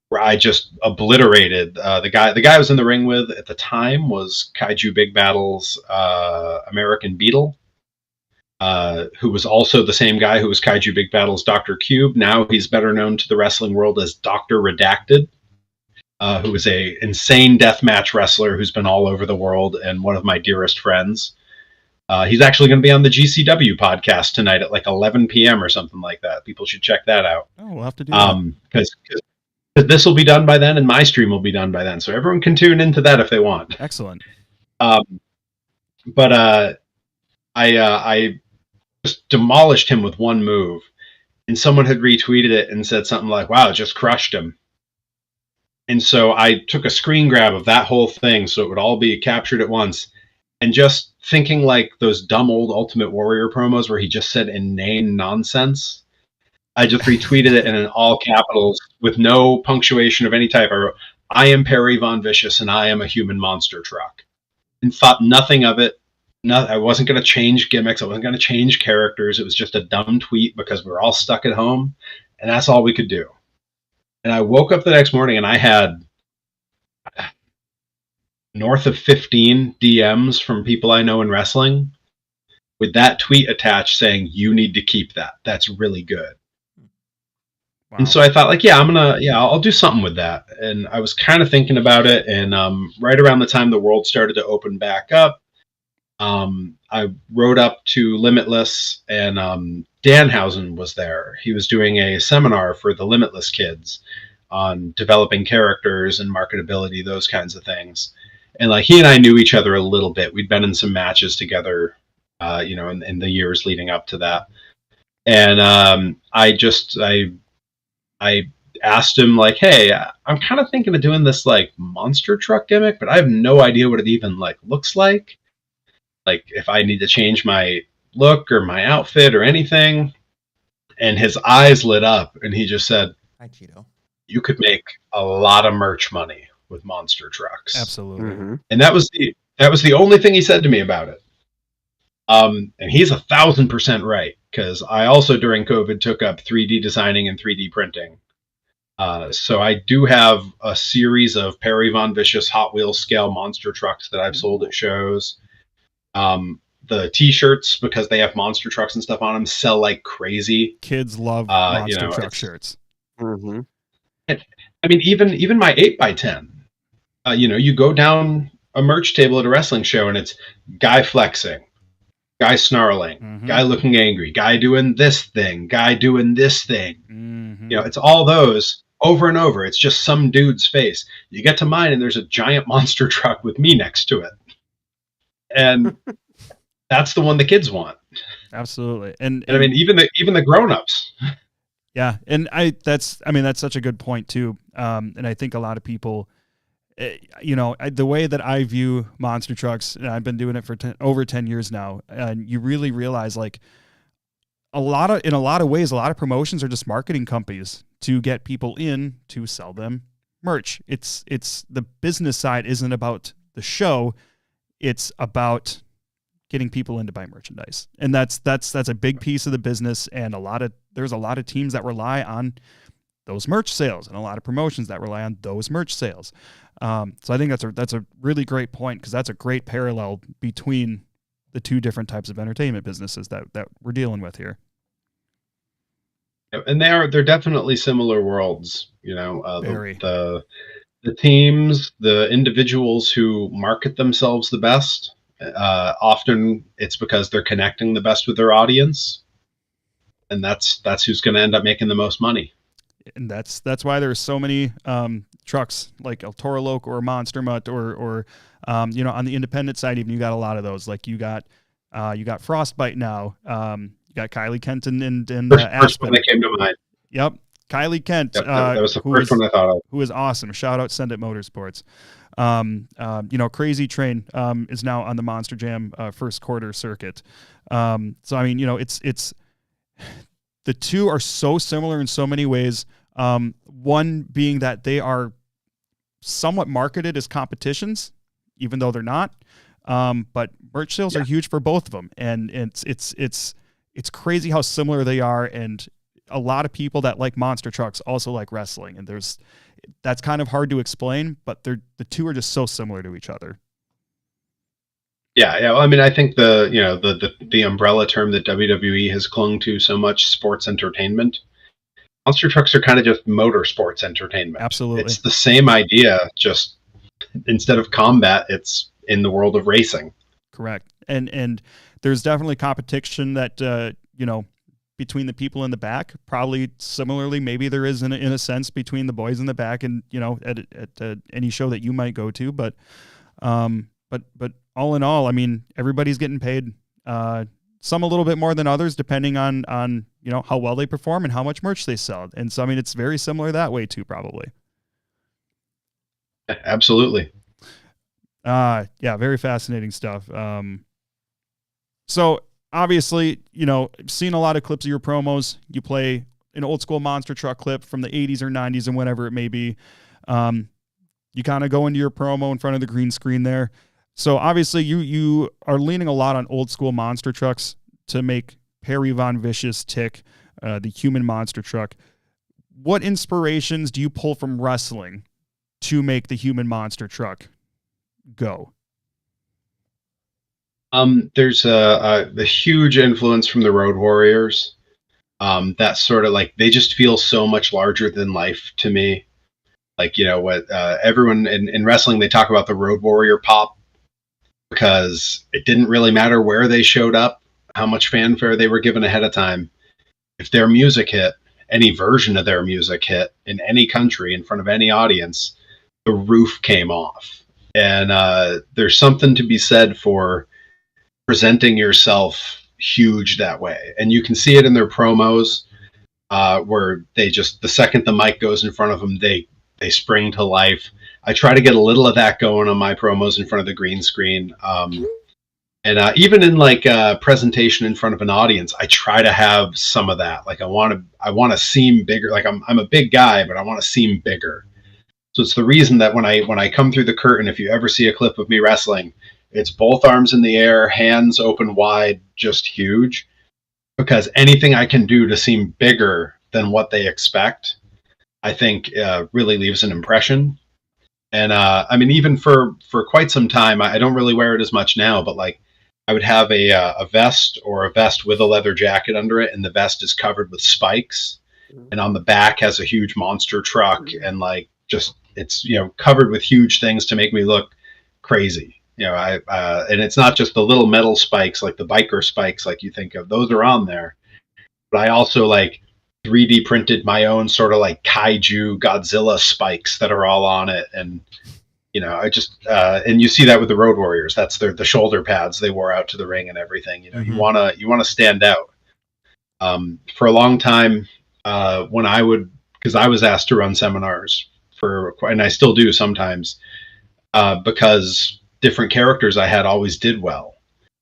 where I just obliterated the guy. The guy I was in the ring with at the time was Kaiju Big Battle's American Beetle, who was also the same guy who was Kaiju Big Battle's Dr. Cube. Now he's better known to the wrestling world as Dr. Redacted, who is a insane deathmatch wrestler who's been all over the world and one of my dearest friends. He's actually going to be on the GCW podcast tonight at like 11 p.m. or something like that. People should check that out. Oh, we'll have to do that. Because this will be done by then and my stream will be done by then. So everyone can tune into that if they want. Excellent. But I just demolished him with one move. And someone had retweeted it and said something like, wow, just crushed him. And so I took a screen grab of that whole thing so it would all be captured at once. And just thinking like those dumb old Ultimate Warrior promos where he just said inane nonsense, I just retweeted it in all capitals with no punctuation of any type. I wrote, I am Perry Von Vicious and I am a human monster truck. And thought nothing of it. No, I wasn't going to change gimmicks. I wasn't going to change characters. It was just a dumb tweet because we were all stuck at home. And that's all we could do. And I woke up the next morning and I had north of 15 DMs from people I know in wrestling with that tweet attached saying, you need to keep that. That's really good. Wow. And so I thought like, I'll do something with that. And I was kind of thinking about it. And right around the time the world started to open back up, I rode up to Limitless and Danhausen was there. He was doing a seminar for the Limitless kids on developing characters and marketability, those kinds of things. And like he and I knew each other a little bit. We'd been in some matches together, in the years leading up to that. And I asked him like, hey, I'm kind of thinking of doing this like monster truck gimmick, but I have no idea what it even like looks like. Like if I need to change my look or my outfit or anything. And his eyes lit up and he just said, hi, Cheeto. You could make a lot of merch money with monster trucks. Absolutely. Mm-hmm. And that was the only thing he said to me about it. And he's 1,000% right. Cause I also during COVID took up 3D designing and 3D printing. So I do have a series of Perry Von Vicious Hot Wheels scale monster trucks that I've sold at shows. The t-shirts, because they have monster trucks and stuff on them, sell like crazy. Kids love monster truck shirts. Mm-hmm. I mean, even my 8x10, you go down a merch table at a wrestling show and it's guy flexing, guy snarling, mm-hmm. guy looking angry, guy doing this thing, guy doing this thing. Mm-hmm. It's all those over and over. It's just some dude's face. You get to mine and there's a giant monster truck with me next to it. And that's the one the kids want. Absolutely. And I mean, even the grown-ups. Yeah. And that's such a good point too. And I think a lot of people, the way that I view monster trucks, and I've been doing it for over 10 years now, and you really realize like in a lot of ways, a lot of promotions are just marketing companies to get people in to sell them merch. It's the business side isn't about the show. It's about getting people in to buy merchandise. And that's a big piece of the business. And there's a lot of teams that rely on those merch sales and a lot of promotions that rely on those merch sales. So I think that's a really great point because that's a great parallel between the two different types of entertainment businesses that we're dealing with here. And they're definitely similar worlds, Very. The teams, the individuals who market themselves the best, often it's because they're connecting the best with their audience. And that's who's going to end up making the most money. And that's why there's so many trucks like El Toro Loco or Monster Mutt or on the independent side, even you got a lot of those. Like you got Frostbite now. You got Kylie Kent and first one that came to mind. Yep. Kylie Kent. Yep, that was the first one I thought of. Who is awesome. Shout out Send It Motorsports. Crazy Train is now on the Monster Jam first quarter circuit. So I mean, it's the two are so similar in so many ways. One being that they are somewhat marketed as competitions, even though they're not. But merch sales are huge for both of them, and it's crazy how similar they are. And a lot of people that like monster trucks also like wrestling, and that's kind of hard to explain, but the two are just so similar to each other. Yeah. I mean, I think the umbrella term that WWE has clung to so much, sports entertainment. Monster trucks are kind of just motorsports entertainment. Absolutely. It's the same idea, just instead of combat, it's in the world of racing. Correct. And there's definitely competition that, between the people in the back, probably similarly, maybe there is in a sense between the boys in the back and, at any show that you might go to. But all in all, I mean, everybody's getting paid, some a little bit more than others, depending on how well they perform and how much merch they sell. And so, I mean, it's very similar that way too, probably. Absolutely. Yeah, very fascinating stuff. So obviously, I've seen a lot of clips of your promos. You play an old school monster truck clip from the 80s or 90s and whatever it may be. You kind of go into your promo in front of the green screen there. So obviously you are leaning a lot on old school monster trucks to make Perry Von Vicious tick, the human monster truck. What inspirations do you pull from wrestling to make the human monster truck go? There's the huge influence from the Road Warriors. That's sort of like, they just feel so much larger than life to me. Like, what everyone in wrestling, they talk about the Road Warrior pop, because it didn't really matter where they showed up, how much fanfare they were given ahead of time. If their music hit, any version of their music hit in any country in front of any audience, the roof came off. And there's something to be said for presenting yourself huge that way. And you can see it in their promos, where they just, the second the mic goes in front of them, they spring to life. I try to get a little of that going on my promos in front of the green screen. And even in like a presentation in front of an audience, I try to have some of that. Like I want to seem bigger. Like I'm a big guy, but I want to seem bigger. So it's the reason that when I come through the curtain, if you ever see a clip of me wrestling, it's both arms in the air, hands open wide, just huge. Because anything I can do to seem bigger than what they expect, I think really leaves an impression. And I mean, even for quite some time, I don't really wear it as much now, but like I would have a vest, or a vest with a leather jacket under it, and the vest is covered with spikes, and on the back has a huge monster truck, and like just it's covered with huge things to make me look crazy. And it's not just the little metal spikes like the biker spikes like you think of; those are on there. But I also like 3D printed my own sort of like kaiju Godzilla spikes that are all on it. And, I just, and you see that with the Road Warriors. That's the shoulder pads they wore out to the ring and everything. Mm-hmm. You want to stand out. For a long time, because I was asked to run seminars and I still do sometimes, because different characters I had always did well.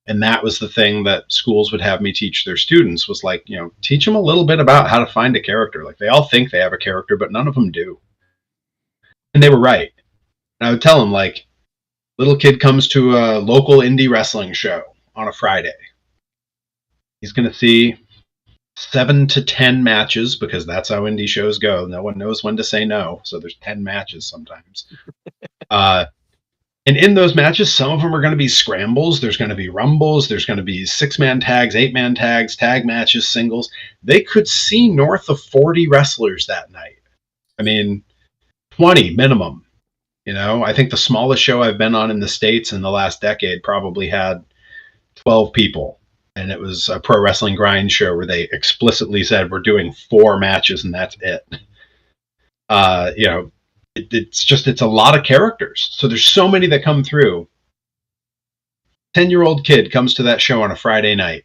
And that was the thing that schools would have me teach their students, was like, teach them a little bit about how to find a character. Like they all think they have a character, but none of them do. And they were right. And I would tell them, like, little kid comes to a local indie wrestling show on a Friday. He's going to see 7 to 10 matches, because that's how indie shows go. No one knows when to say no. So there's 10 matches sometimes. And in those matches, some of them are going to be scrambles. There's going to be rumbles. There's going to be 6-man tags, 8-man tags, tag matches, singles. They could see north of 40 wrestlers that night. I mean, 20 minimum. I think the smallest show I've been on in the States in the last decade probably had 12 people. And it was a pro wrestling grind show where they explicitly said, we're doing 4 matches and that's it. It's a lot of characters. So there's so many that come through. 10-year-old kid comes to that show on a Friday night,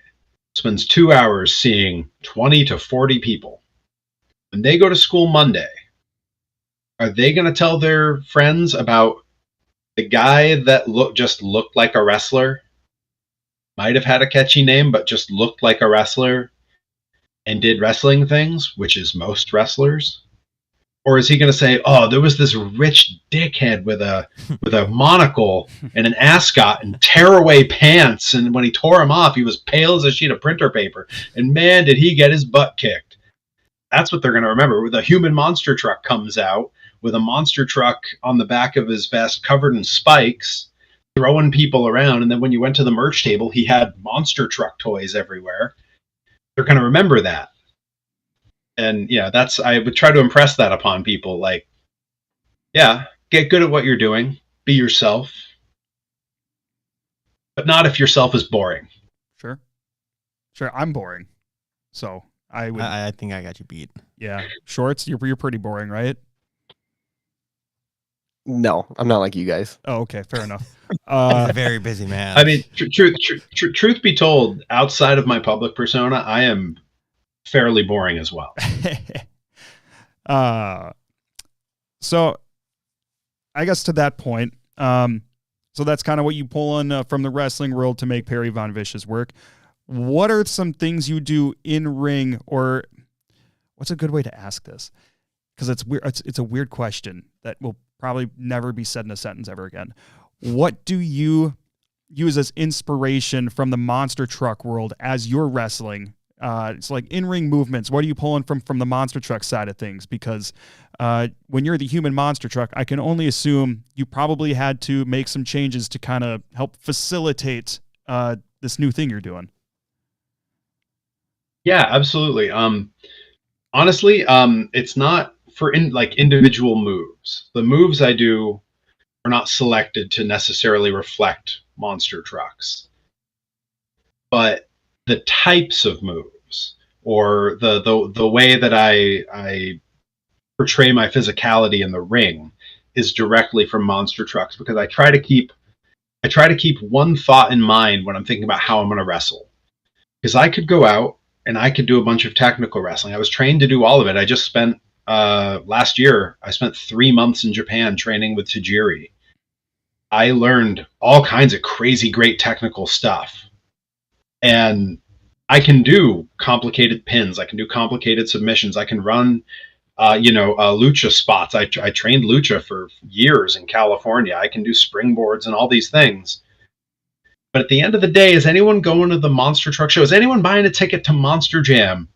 spends 2 hours seeing 20 to 40 people. When they go to school Monday, are they going to tell their friends about the guy that just looked like a wrestler, might have had a catchy name, but just looked like a wrestler and did wrestling things, which is most wrestlers? Or is he going to say, "Oh, there was this rich dickhead with a monocle and an ascot and tearaway pants, and when he tore him off, he was pale as a sheet of printer paper, and man, did he get his butt kicked." That's what they're going to remember. The human monster truck comes out with a monster truck on the back of his vest covered in spikes, throwing people around, and then when you went to the merch table, he had monster truck toys everywhere. They're going to remember that. And yeah, I would try to impress that upon people. Like, yeah, get good at what you're doing, be yourself, but not if yourself is boring. Sure. I'm boring, so I would. I think I got you beat. Yeah, Shorts. You're pretty boring, right? No, I'm not like you guys. Oh, okay, fair enough. He's a very busy man. I mean, truth be told, outside of my public persona, I am fairly boring as well. So I guess to that point, so that's kind of what you pull on from the wrestling world to make Perry Von Vicious work. What are some things you do in ring, or what's a good way to ask this? Because it's weird. It's a weird question that will probably never be said in a sentence ever again. What do you use as inspiration from the monster truck world as you're wrestling? It's like in-ring movements. What are you pulling from the monster truck side of things? Because when you're the human monster truck, I can only assume you probably had to make some changes to kind of help facilitate this new thing you're doing. Yeah, absolutely. Honestly, it's not for individual moves. The moves I do are not selected to necessarily reflect monster trucks, but the types of moves or the way that I portray my physicality in the ring is directly from monster trucks, because I try to keep one thought in mind when I'm thinking about how I'm going to wrestle. Because I could go out and I could do a bunch of technical wrestling. I was trained to do all of it. I just spent last year, I spent 3 months in Japan training with Tajiri. I learned all kinds of crazy, great technical stuff. And I can do complicated pins. I can do complicated submissions. I can run, lucha spots. I trained lucha for years in California. I can do springboards and all these things. But at the end of the day, is anyone going to the monster truck show? Is anyone buying a ticket to Monster Jam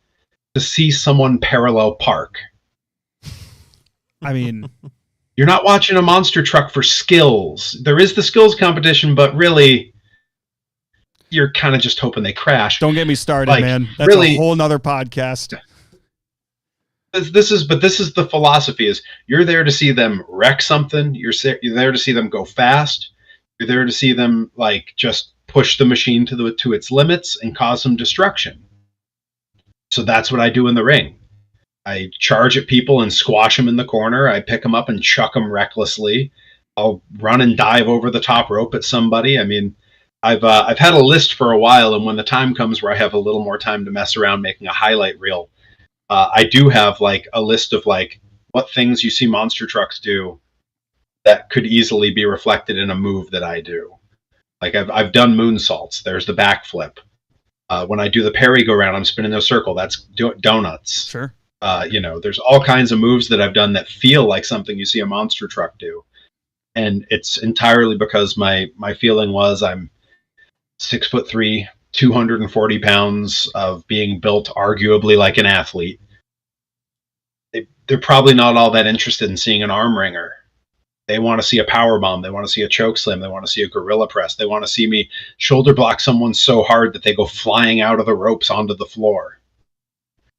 to see someone parallel park? I mean, you're not watching a monster truck for skills. There is the skills competition, but really, you're kind of just hoping they crash. Don't get me started, man. That's really, a whole nother podcast. This is the philosophy: is you're there to see them wreck something. You're there to see them go fast. You're there to see them just push the machine to its limits and cause some destruction. So that's what I do in the ring. I charge at people and squash them in the corner. I pick them up and chuck them recklessly. I'll run and dive over the top rope at somebody. I mean, I've had a list for a while, and when the time comes where I have a little more time to mess around making a highlight reel, I do have a list of what things you see monster trucks do that could easily be reflected in a move that I do. I've done moonsaults. There's the backflip. When I do the merry-go-round, I'm spinning a circle. That's donuts. Sure. There's all kinds of moves that I've done that feel like something you see a monster truck do. And it's entirely because my feeling was I'm 6'3", 240 pounds of being built arguably like an athlete. They're probably not all that interested in seeing an arm wringer. They want to see a power bomb. They want to see a choke slam. They want to see a gorilla press. They want to see me shoulder block someone so hard that they go flying out of the ropes onto the floor.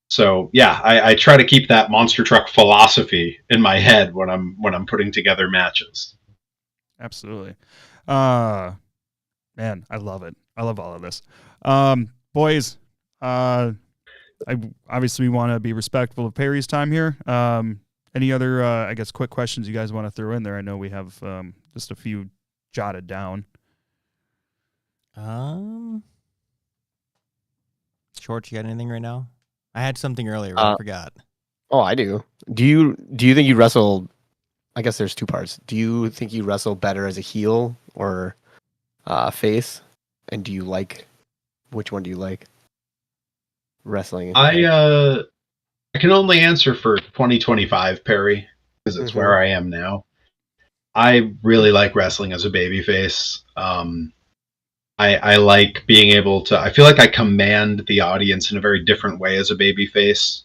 So yeah, I try to keep that monster truck philosophy in my head when I'm putting together matches. Absolutely. Man, I love it. I love all of this. Boys, I obviously want to be respectful of Perry's time here. Any other, I guess, quick questions you guys want to throw in there? I know we have just a few jotted down. Short, you got anything right now? I had something earlier, but I forgot. Oh, I do. Do you think you wrestle? I guess there's two parts. Do you think you wrestle better as a heel or face? And do you like, which one do you like? Wrestling. I can only answer for 2025, Perry, because it's where I am now. I really like wrestling as a babyface. I like being able to. I feel like I command the audience in a very different way as a babyface.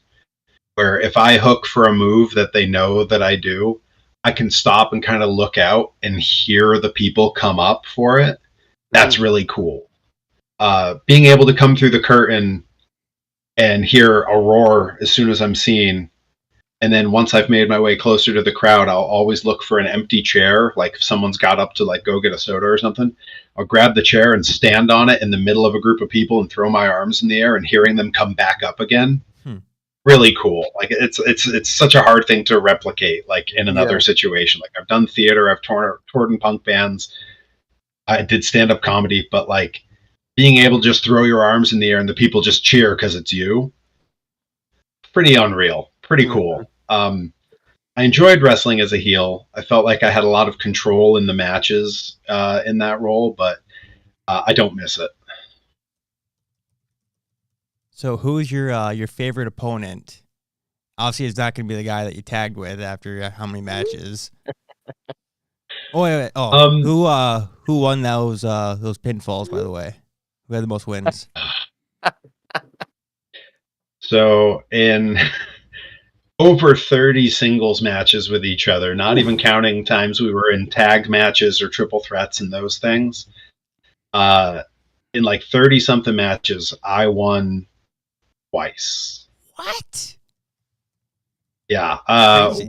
Where if I hook for a move that they know that I do, I can stop and kind of look out and hear the people come up for it. That's really cool. Being able to come through the curtain and hear a roar as soon as I'm seen. And then once I've made my way closer to the crowd, I'll always look for an empty chair. Like if someone's got up to like go get a soda or something, I'll grab the chair and stand on it in the middle of a group of people and throw my arms in the air and hearing them come back up again. Really cool. Like it's such a hard thing to replicate like in another situation. Like I've done theater, I've toured in punk bands, I did stand-up comedy, but like being able to just throw your arms in the air and the people just cheer because it's you, pretty unreal, pretty cool. I enjoyed wrestling as a heel. I felt like I had a lot of control in the matches in that role, but I don't miss it. So who's your favorite opponent? Obviously, it's not going to be the guy that you tagged with after how many matches. Oh, wait. Oh, who won those pinfalls? By the way, who had the most wins? So in over 30 singles matches with each other, not even counting times we were in tag matches or triple threats and those things. In like 30 something matches, I won twice. What? Yeah.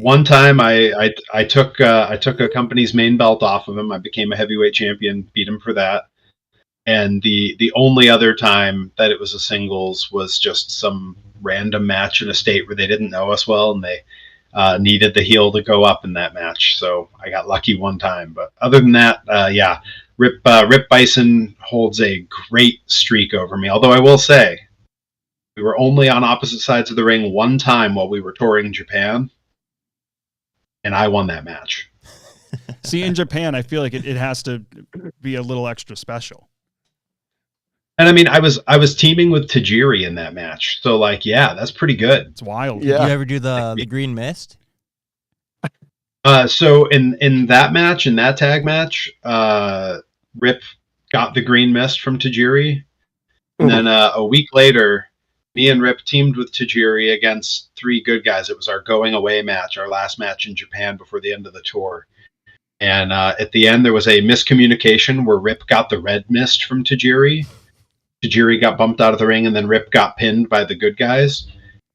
One time I took a company's main belt off of him. I became a heavyweight champion, beat him for that. And the only other time that it was a singles was just some random match in a state where they didn't know us well, and they needed the heel to go up in that match. So I got lucky one time. But other than that, yeah, Rip Bison holds a great streak over me. Although I will say, we were only on opposite sides of the ring one time while we were touring Japan, and I won that match. See, in Japan, I feel like it has to be a little extra special. And I mean, I was teaming with Tajiri in that match, so like, yeah, that's pretty good. It's wild. Yeah. Did you ever do the green mist? So in that match, in that tag match, Rip got the green mist from Tajiri, and then a week later, me and Rip teamed with Tajiri against three good guys. It was our going away match, our last match in Japan before the end of the tour. And at the end, there was a miscommunication where Rip got the red mist from Tajiri. Tajiri got bumped out of the ring, and then Rip got pinned by the good guys.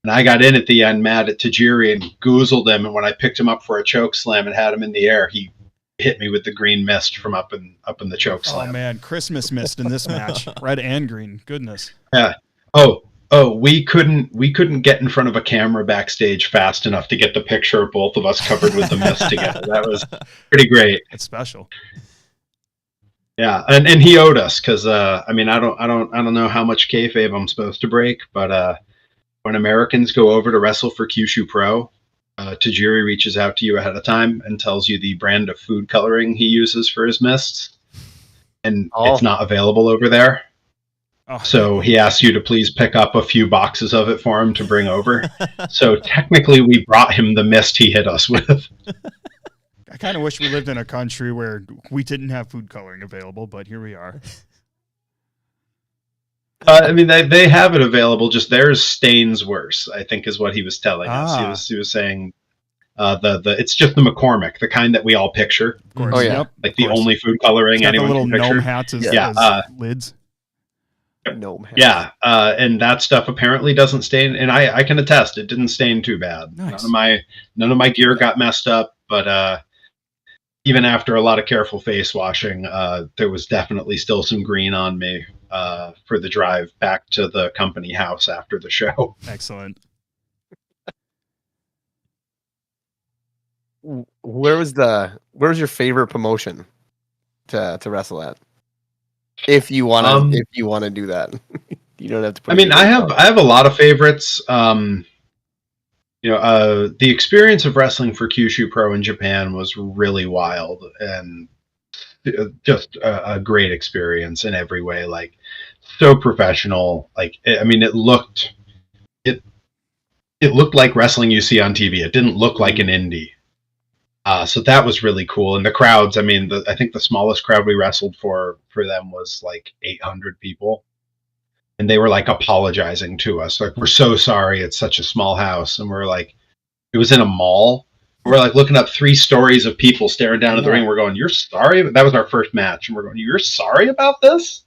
And I got in at the end mad at Tajiri and goozled him. And when I picked him up for a choke slam and had him in the air, he hit me with the green mist from up in the choke slam. Oh man, Christmas mist in this match, red and green. Goodness. Yeah. We couldn't get in front of a camera backstage fast enough to get the picture of both of us covered with the mist together. That was pretty great. It's special. Yeah, and he owed us because I mean I don't know how much kayfabe I'm supposed to break, but when Americans go over to wrestle for Kyushu Pro, Tajiri reaches out to you ahead of time and tells you the brand of food coloring he uses for his mists, and it's not available over there. Oh. So he asks you to please pick up a few boxes of it for him to bring over. So technically, we brought him the mist he hit us with. I kind of wish we lived in a country where we didn't have food coloring available, but here we are. I mean, they have it available. Just theirs stains worse, I think, is what he was telling us. He was saying it's just the McCormick, the kind that we all picture. Of course. Oh yeah, like the only food coloring anyone the little can picture. gnome hats as lids. Gnome hats. Yeah, and that stuff apparently doesn't stain, and I can attest it didn't stain too bad. Nice. None of my gear got messed up, but even after a lot of careful face washing, there was definitely still some green on me for the drive back to the company house after the show. Excellent. Where was your favorite promotion to wrestle at? If you want to do that, you don't have to. I mean, I have a lot of favorites. The experience of wrestling for Kyushu Pro in Japan was really wild and just a great experience in every way. Like, so professional. Like, I mean, it it looked like wrestling you see on TV. It didn't look like an indie. So that was really cool. And the crowds, I mean, I think the smallest crowd we wrestled for them was like 800 people. And they were like apologizing to us. Like, we're so sorry. It's such a small house. And we're like, it was in a mall. We're like looking up 3 stories of people staring down at the ring. We're going, you're sorry? That was our first match. And we're going, you're sorry about this?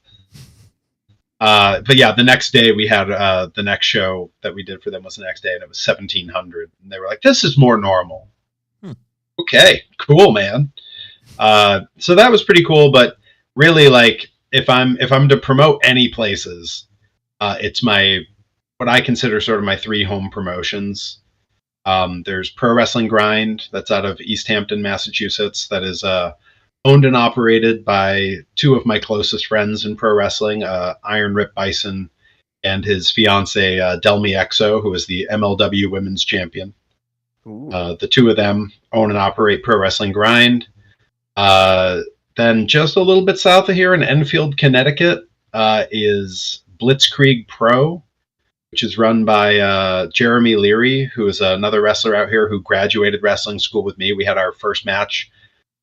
But yeah, the next day we had the next show that we did for them was the next day, and it was 1,700. And they were like, this is more normal. Okay, cool, man. So that was pretty cool. But really, like, if I'm to promote any places, it's what I consider sort of my 3 home promotions. There's Pro Wrestling Grind, that's out of East Hampton, Massachusetts. That is owned and operated by 2 of my closest friends in pro wrestling, Iron Rip Bison and his fiance, Delmi Exo, who is the MLW Women's Champion. The 2 of them own and operate Pro Wrestling Grind. Then just a little bit south of here in Enfield, Connecticut, is Blitzkrieg Pro, which is run by Jeremy Leary, who is another wrestler out here who graduated wrestling school with me. We had our first match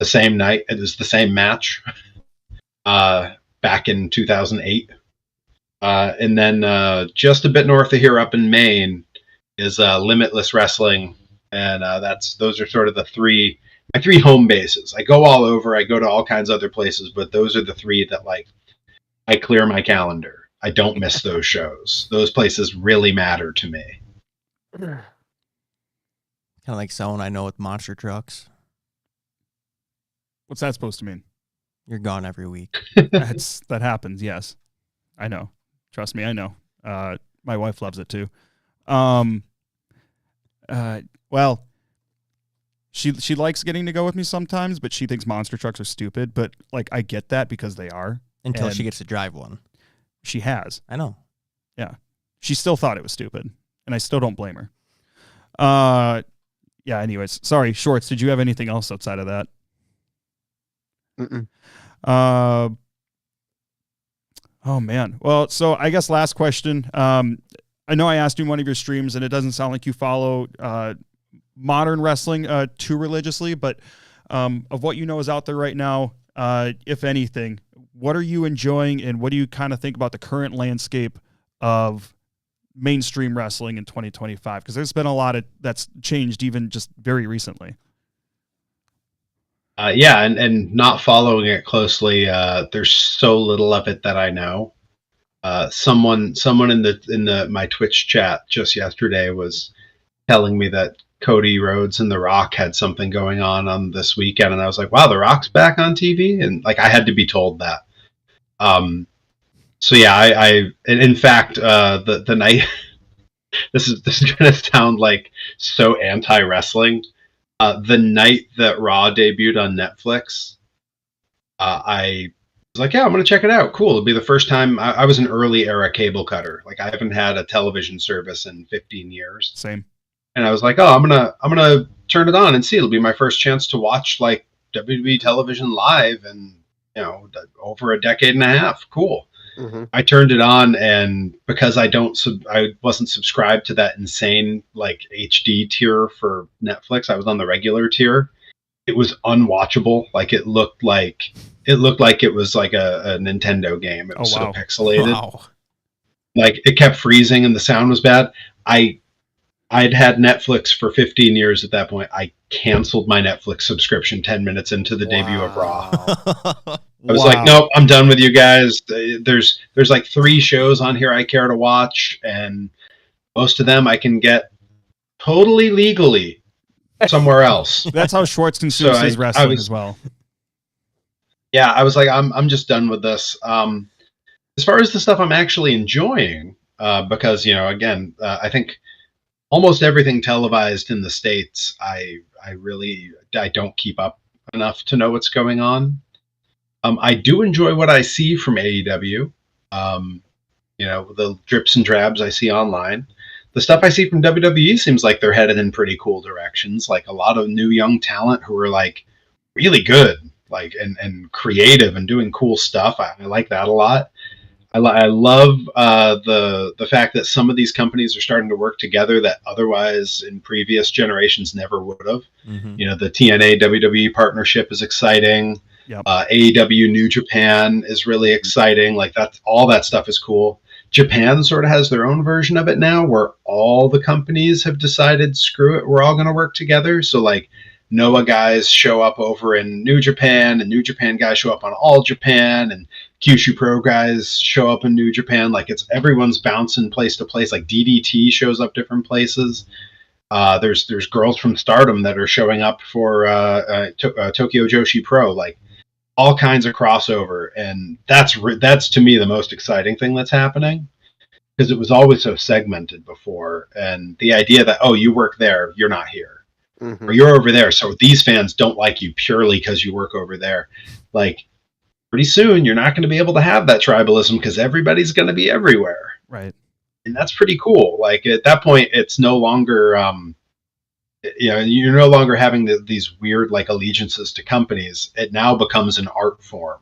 the same night. It was the same match back in 2008. And then just a bit north of here up in Maine is Limitless Wrestling. And those are sort of my 3 home bases. I go all over. I go to all kinds of other places, but those are the 3 that, like, I clear my calendar. I don't miss those shows. Those places really matter to me. Kind of like someone I know with monster trucks. What's that supposed to mean? You're gone every week. That happens. Yes, I know. Trust me, I know. My wife loves it too. Well, she likes getting to go with me sometimes, but she thinks monster trucks are stupid. But like, I get that because they are. Until she gets to drive one. She has. I know. Yeah. She still thought it was stupid, and I still don't blame her. Yeah, anyways. Sorry, Shorts, did you have anything else outside of that? Mm-mm. Oh, man. Well, so I guess last question. I know I asked you in one of your streams, and it doesn't sound like you follow modern wrestling too religiously, but of what you know is out there right now, if anything, what are you enjoying, and what do you kind of think about the current landscape of mainstream wrestling in 2025? Because there's been a lot that's changed even just very recently. Yeah, and not following it closely, there's so little of it that I know. Someone in my Twitch chat just yesterday was telling me that Cody Rhodes and The Rock had something going on this weekend, and I was like, wow, The Rock's back on TV? And like, I had to be told that. So yeah, I in fact, the night this is going to sound like so anti-wrestling. The night that Raw debuted on Netflix, I was like, yeah, I'm going to check it out. Cool. It'll be the first time. I was an early era cable cutter. Like, I haven't had a television service in 15 years. Same. And I was like, oh, I'm gonna turn it on and see. It'll be my first chance to watch like WWE television live in, over a decade and a half. Cool. Mm-hmm. I turned it on, and because I wasn't subscribed to that insane like HD tier for Netflix, I was on the regular tier. It was unwatchable. Like, it looked like it was like a Nintendo game. It was so pixelated. Wow. Like, it kept freezing and the sound was bad. I'd had Netflix for 15 years at that point. I canceled my Netflix subscription 10 minutes into the debut of Raw. I was like, nope, I'm done with you guys. There's like 3 shows on here I care to watch, and most of them I can get totally legally somewhere else. That's how Schwartz consumes his wrestling as well. Yeah, I was like, I'm just done with this. As far as the stuff I'm actually enjoying, because, again, I think almost everything televised in the States, I don't keep up enough to know what's going on. I do enjoy what I see from AEW. The drips and drabs I see online. The stuff I see from WWE seems like they're headed in pretty cool directions. Like, a lot of new young talent who are like really good, like and creative and doing cool stuff. I like that a lot. I love the fact that some of these companies are starting to work together that otherwise in previous generations never would have. Mm-hmm. You know, the TNA WWE partnership is exciting. Yep. AEW New Japan is really exciting. Like that's all that stuff is cool. Japan sort of has their own version of it now, where all the companies have decided, screw it, we're all going to work together. So like Noah guys show up over in New Japan, and New Japan guys show up on All Japan, and Kyushu Pro guys show up in New Japan. Like it's everyone's bouncing place to place. Like DDT shows up different places. There's girls from Stardom that are showing up for Tokyo Joshi Pro. Like all kinds of crossover, and that's to me the most exciting thing that's happening, because it was always so segmented before, and the idea that, oh, you work there, you're not here, or you're over there, so these fans don't like you purely because you work over there. Like pretty soon you're not going to be able to have that tribalism because everybody's going to be everywhere, Right. and that's pretty cool. Like at that point it's no longer you're no longer having these weird like allegiances to companies. It now becomes an art form,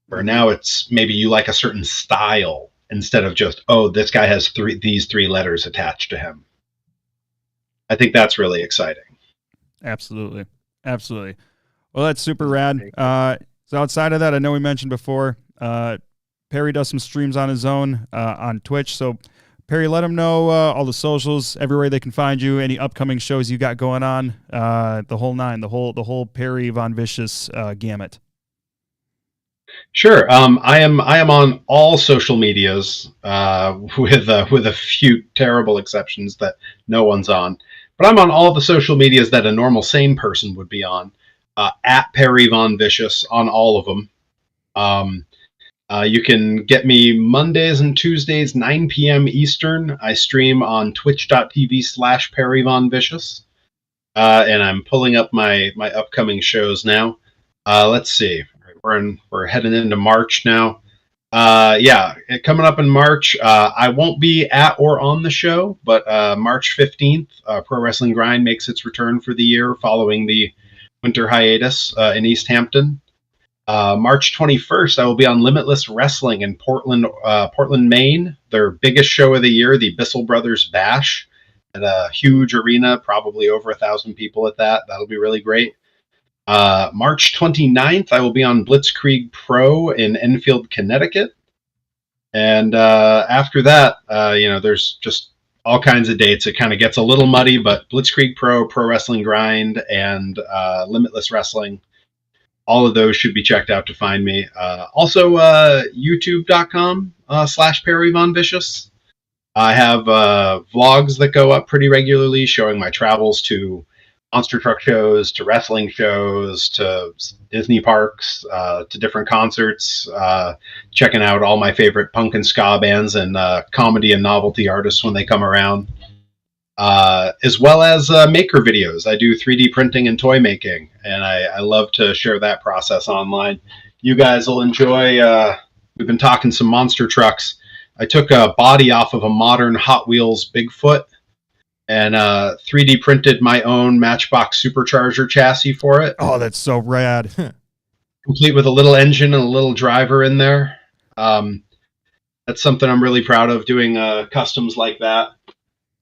where now it's maybe you like a certain style instead of just, oh, this guy has these three letters attached to him. I think that's really exciting. Absolutely. Well, that's super rad. So outside of that, I know we mentioned before, Perry does some streams on his own on Twitch. So Perry, let them know all the socials, everywhere they can find you, any upcoming shows you got going on, the whole nine, the whole Perry Von Vicious gamut. Sure. I am on all social medias, with a few terrible exceptions that no one's on. But I'm on all the social medias that a normal sane person would be on. At Perry Von Vicious on all of them. You can get me Mondays and Tuesdays, 9 p.m. Eastern. I stream on twitch.tv/Perry Von Vicious. And I'm pulling up my upcoming shows now. Let's see. We're heading into March now. Coming up in March. I won't be at or on the show, but March 15th, Pro Wrestling Grind makes its return for the year following the winter hiatus in East Hampton. March 21st, I will be on Limitless Wrestling in Portland, Maine. Their biggest show of the year, the Bissell Brothers Bash, at a huge arena, probably over 1,000 people at that. That'll be really great. March 29th, I will be on Blitzkrieg Pro in Enfield, Connecticut. And after that, there's just all kinds of dates. It kind of gets a little muddy, but Blitzkrieg Pro, Pro Wrestling Grind, and Limitless Wrestling, all of those should be checked out to find me. Also, youtube.com/Perry Von Vicious. I have vlogs that go up pretty regularly showing my travels to monster truck shows, to wrestling shows, to Disney parks, to different concerts, checking out all my favorite punk and ska bands and comedy and novelty artists when they come around, as well as maker videos. I do 3D printing and toy making, and I love to share that process online. You guys will enjoy. We've been talking some monster trucks. I took a body off of a modern Hot Wheels Bigfoot and 3D printed my own Matchbox Supercharger chassis for it. Oh, that's so rad. Complete with a little engine and a little driver in there. That's something I'm really proud of, doing customs like that.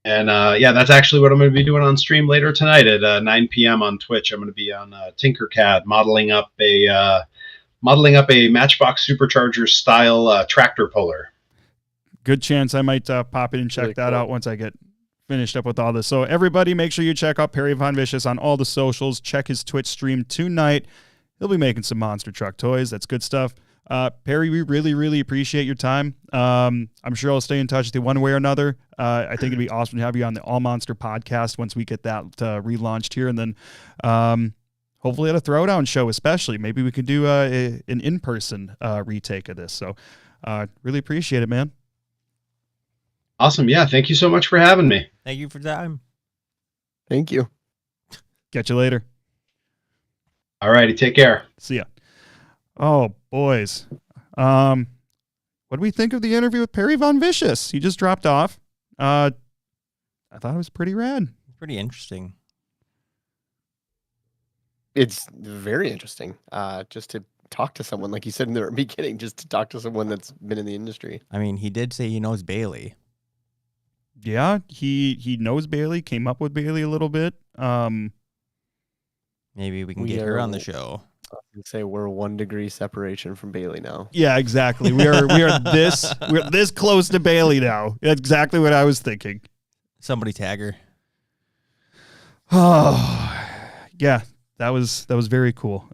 And that's actually what I'm going to be doing on stream later tonight at 9 p.m. on Twitch. I'm going to be on Tinkercad modeling up a Matchbox Supercharger style tractor puller. Good chance I might pop in and check that out once I get finished up with all this. So everybody, make sure you check out Perry Von Vicious on all the socials. Check his Twitch stream tonight. He'll be making some monster truck toys. That's good stuff. Perry, we really, really appreciate your time. I'm sure I'll stay in touch with you one way or another. I think it'd be awesome to have you on the All Monster podcast once we get that relaunched here. And then hopefully at a Throwdown show especially. Maybe we could do an in-person retake of this. So really appreciate it, man. Awesome. Yeah. Thank you so much for having me. Thank you for the time. Thank you. Catch you later. All righty. Take care. See ya. Oh, boys. What do we think of the interview with Perry Von Vicious? He just dropped off. I thought it was pretty rad. Pretty interesting. It's very interesting. Just to talk to someone, like you said in the beginning, just to talk to someone that's been in the industry. I mean, he did say he knows Bailey. Yeah, he knows Bailey, came up with Bailey a little bit. Maybe we can get her on the show. I would say we're 1 degree separation from Bailey now. Yeah, exactly. We're this close to Bailey now. That's exactly what I was thinking. Somebody tag her. Oh, yeah, that was very cool.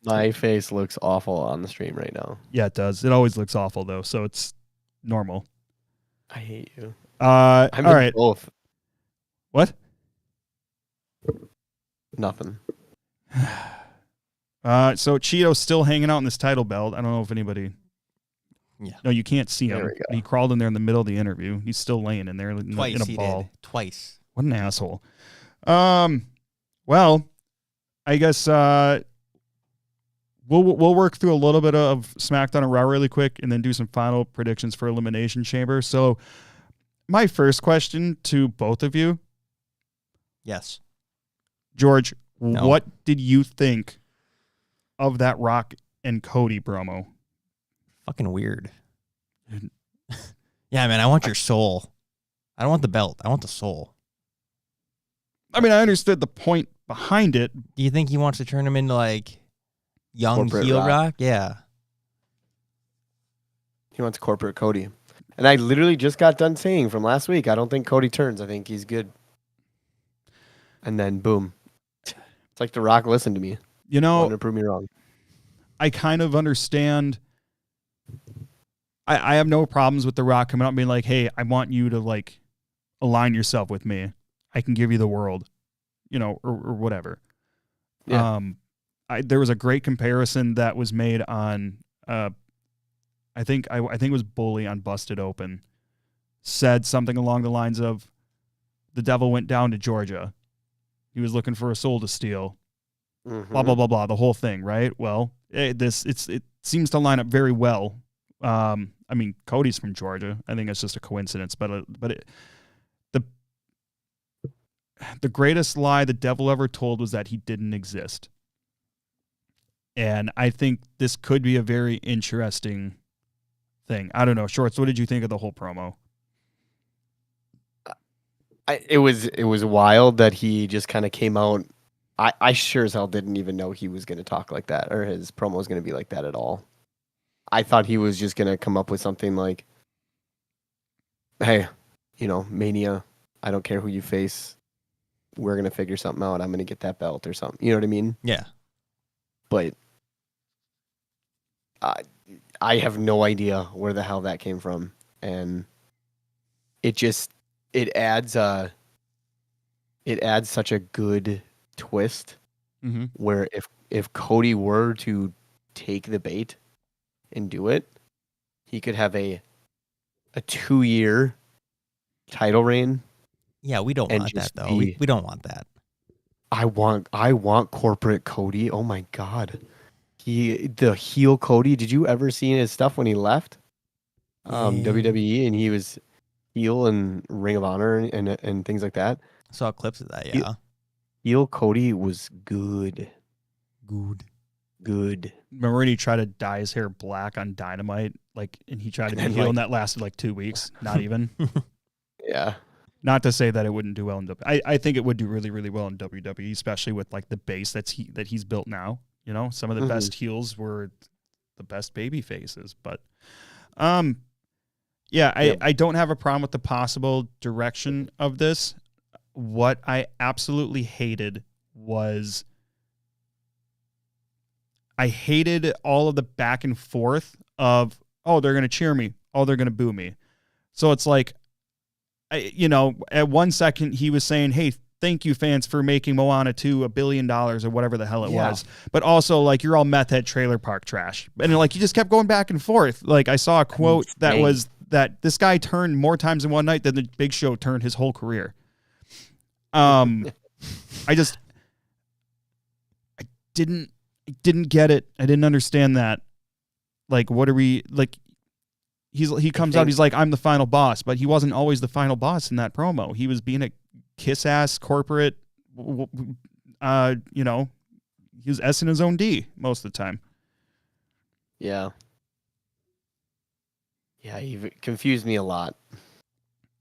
My face looks awful on the stream right now. Yeah, it does. It always looks awful though, so it's normal. I hate you. All I'm right. both. What? Nothing. So Cheeto's still hanging out in this title belt. I don't know if anybody. Yeah. No, you can't see him. There we go. He crawled in there in the middle of the interview. He's still laying in there in Twice a ball. Did. Twice. What an asshole. Well, I guess we'll work through a little bit of SmackDown and Raw really quick, and then do some final predictions for Elimination Chamber. So, my first question to both of you, Yes. George, No. what did you think of that Rock and Cody promo? Fucking weird. Yeah, man, I want your soul. I don't want the belt. I want the soul. I mean, I understood the point behind it. Do you think he wants to turn him into like young Corporate heel Rock. Rock? Yeah. He wants corporate Cody. And I literally just got done saying from last week, I don't think Cody turns. I think he's good. And then boom. It's like The Rock listened to me. You know, Wanted to prove me wrong. I kind of understand. I have no problems with The Rock coming out and being like, hey, I want you to like align yourself with me. I can give you the world, you know, or whatever. Yeah. There was a great comparison that was made on, I think it was Bully on Busted Open, said something along the lines of, the devil went down to Georgia. He was looking for a soul to steal. Mhm. Blah blah blah blah. The whole thing, right? Well, it seems to line up very well. I mean, Cody's from Georgia. I think it's just a coincidence, but the greatest lie the devil ever told was that he didn't exist. And I think this could be a very interesting thing. I don't know, Shorts, what did you think of the whole promo? It was wild that he just kind of came out. I sure as hell didn't even know he was going to talk like that, or his promo was going to be like that at all. I thought he was just going to come up with something like, hey, Mania, I don't care who you face. We're going to figure something out. I'm going to get that belt or something. You know what I mean? Yeah. But I have no idea where the hell that came from. And it adds such a good twist where if Cody were to take the bait and do it, he could have a 2-year title reign. Yeah, we don't want that though. We don't want that. I want corporate Cody. Oh my god. The heel Cody, did you ever see his stuff when he left WWE and he was heel and Ring of Honor and things like that? I saw clips of that, yeah. Heel Cody was good. Remember when he tried to dye his hair black on Dynamite? And he tried to be heel, and that lasted like 2 weeks. Not even. Yeah. Not to say that it wouldn't do well in WWE. I think it would do really, really well in WWE, especially with like the base that he's built now. You know, some of the best heels were the best baby faces. But yeah, I don't have a problem with the possible direction of this. What I absolutely hated was I hated all of the back and forth of, oh, they're going to cheer me. Oh, they're going to boo me. So it's like, at 1 second he was saying, hey, thank you fans for making Moana 2 $1 billion or whatever the hell it was. But also like, you're all meth head trailer park trash. And like, he just kept going back and forth. Like I saw a quote that was that this guy turned more times in one night than the Big Show turned his whole career. I didn't get it. I didn't understand that. Like, what are we like? He comes out. He's like, I'm the final boss, but he wasn't always the final boss in that promo. He was being a kiss ass corporate. He was S in his own D most of the time. Yeah. Yeah, he confused me a lot.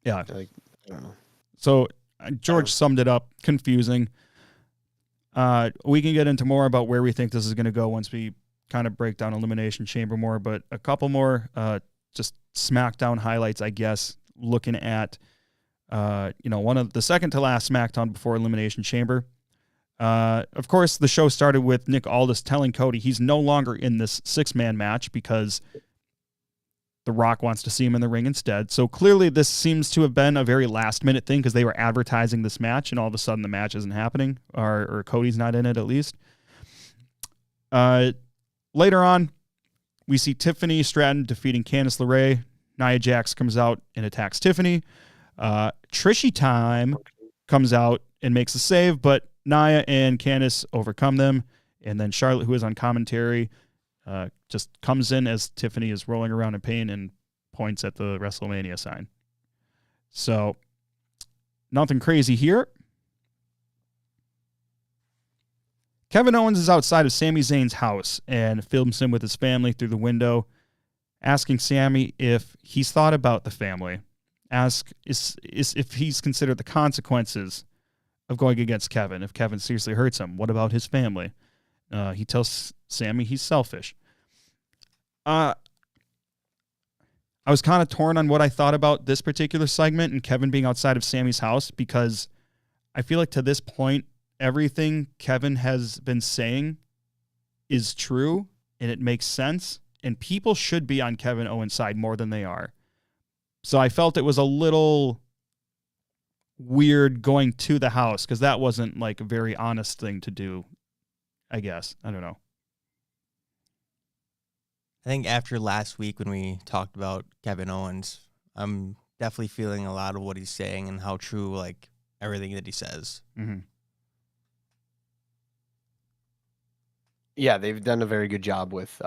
Yeah. Like, I don't know. So George summed it up. Confusing. We can get into more about where we think this is going to go once we kind of break down Elimination Chamber more, but a couple more just SmackDown highlights, I guess, looking at, one of the second to last SmackDown before Elimination Chamber. Of course, the show started with Nick Aldis telling Cody he's no longer in this 6-man match because The Rock wants to see him in the ring instead. So clearly this seems to have been a very last-minute thing because they were advertising this match, and all of a sudden the match isn't happening, or Cody's not in it at least. Later on, we see Tiffany Stratton defeating Candice LeRae. Nia Jax comes out and attacks Tiffany. Trishy Time comes out and makes a save, but Nia and Candice overcome them. And then Charlotte, who is on commentary, just comes in as Tiffany is rolling around in pain and points at the WrestleMania sign. So, nothing crazy here. Kevin Owens is outside of Sami Zayn's house and films him with his family through the window, asking Sami if he's thought about the family. Ask if he's considered the consequences of going against Kevin. If Kevin seriously hurts him, what about his family? He tells Sami he's selfish. I was kind of torn on what I thought about this particular segment and Kevin being outside of Sami's house, because I feel like to this point, everything Kevin has been saying is true and it makes sense, and people should be on Kevin Owens' side more than they are. So I felt it was a little weird going to the house, because that wasn't like a very honest thing to do, I guess. I don't know. I think after last week when we talked about Kevin Owens, I'm definitely feeling a lot of what he's saying and how true, like, everything that he says. Mm-hmm. Yeah, they've done a very good job with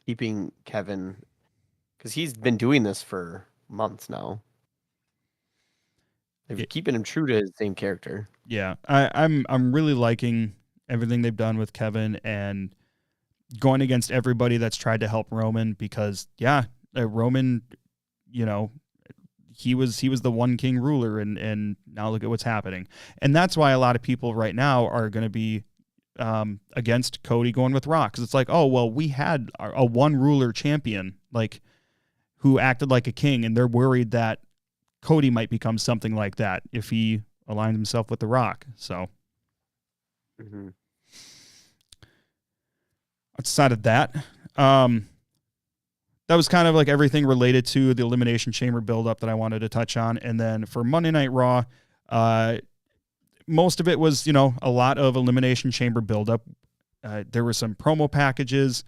keeping Kevin, because he's been doing this for months now. They're keeping him true to his same character. Yeah, I'm really liking everything they've done with Kevin and going against everybody that's tried to help Roman, because Roman, he was the one king ruler, and now look at what's happening. And that's why a lot of people right now are going to be against Cody going with Rock, because it's like, oh, well, we had a one ruler champion, like, who acted like a king, and they're worried that Cody might become something like that if he aligned himself with The Rock. So outside of that, that was kind of like everything related to the Elimination Chamber buildup that I wanted to touch on. And then for Monday Night Raw, most of it was, a lot of Elimination Chamber buildup. There were some promo packages.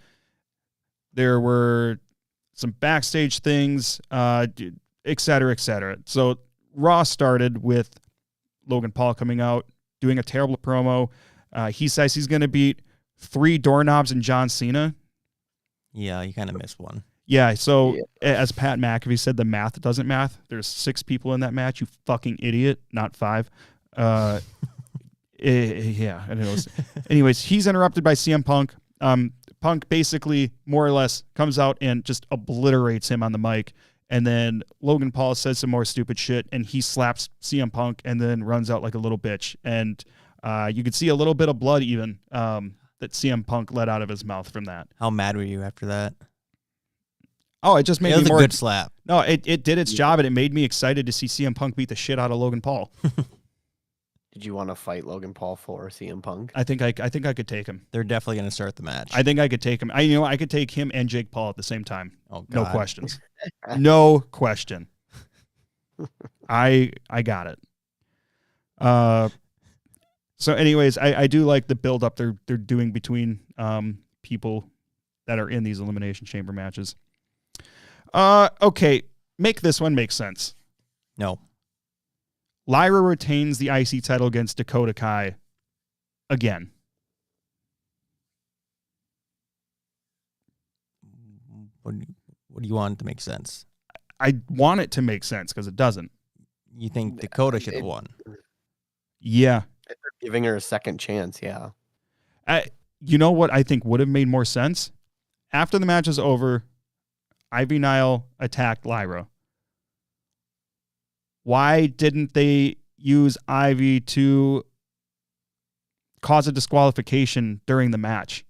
There were some backstage things, et cetera, et cetera. So Raw started with Logan Paul coming out, doing a terrible promo. He says he's going to beat 3 doorknobs and John Cena. Yeah, you kind of missed one. Yeah, so as Pat McAfee said, the math doesn't math. There's 6 people in that match, you fucking idiot, not 5. Yeah, I know. Anyways, he's interrupted by CM Punk. Punk basically, more or less, comes out and just obliterates him on the mic. And then Logan Paul says some more stupid shit, and he slaps CM Punk and then runs out like a little bitch. And you could see a little bit of blood even that CM Punk let out of his mouth from that. How mad were you after that? Oh, it just made me more. more. A good slap. No, it did its job, and it made me excited to see CM Punk beat the shit out of Logan Paul. Did you want to fight Logan Paul for CM Punk? I think I could take him. They're definitely going to start the match. I think I could take him. I could take him and Jake Paul at the same time. Oh, God. No questions. No question. I got it. So anyways, I do like the build up they're doing between people that are in these Elimination Chamber matches. Okay, make this one make sense. No. Lyra retains the IC title against Dakota Kai again. What do you want to make sense? I want it to make sense because it doesn't. You think Dakota should have won? Yeah. They're giving her a second chance, yeah. You know what I think would have made more sense? after the match is over, Ivy Nile attacked Lyra. Why didn't they use Ivy to cause a disqualification during the match?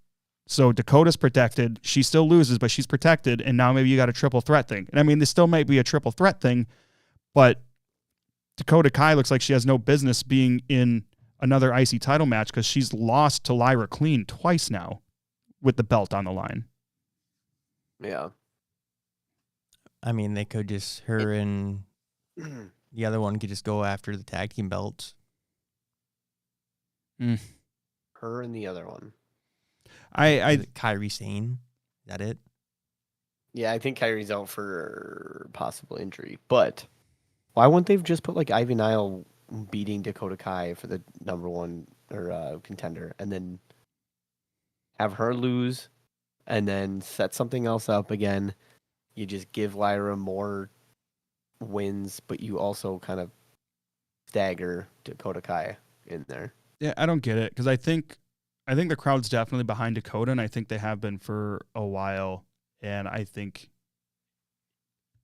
So Dakota's protected. She still loses, but she's protected. And now maybe you got a triple threat thing. And I mean, this still might be a triple threat thing, but Dakota Kai looks like she has no business being in another IC title match because she's lost to Lyra clean twice now with the belt on the line. Yeah. I mean, they could just, her and the other one could just go after the tag team belts. Her and the other one. Kairi Sane. Is that it? Yeah, I think Kairi's out for possible injury. But why wouldn't they just put like Ivy Nile beating Dakota Kai for the number one or contender, and then have her lose, and then set something else up again? You just give Lyra more wins, but you also kind of stagger Dakota Kai in there. Yeah, I don't get it because I think the crowd's definitely behind Dakota, and I think they have been for a while. And I think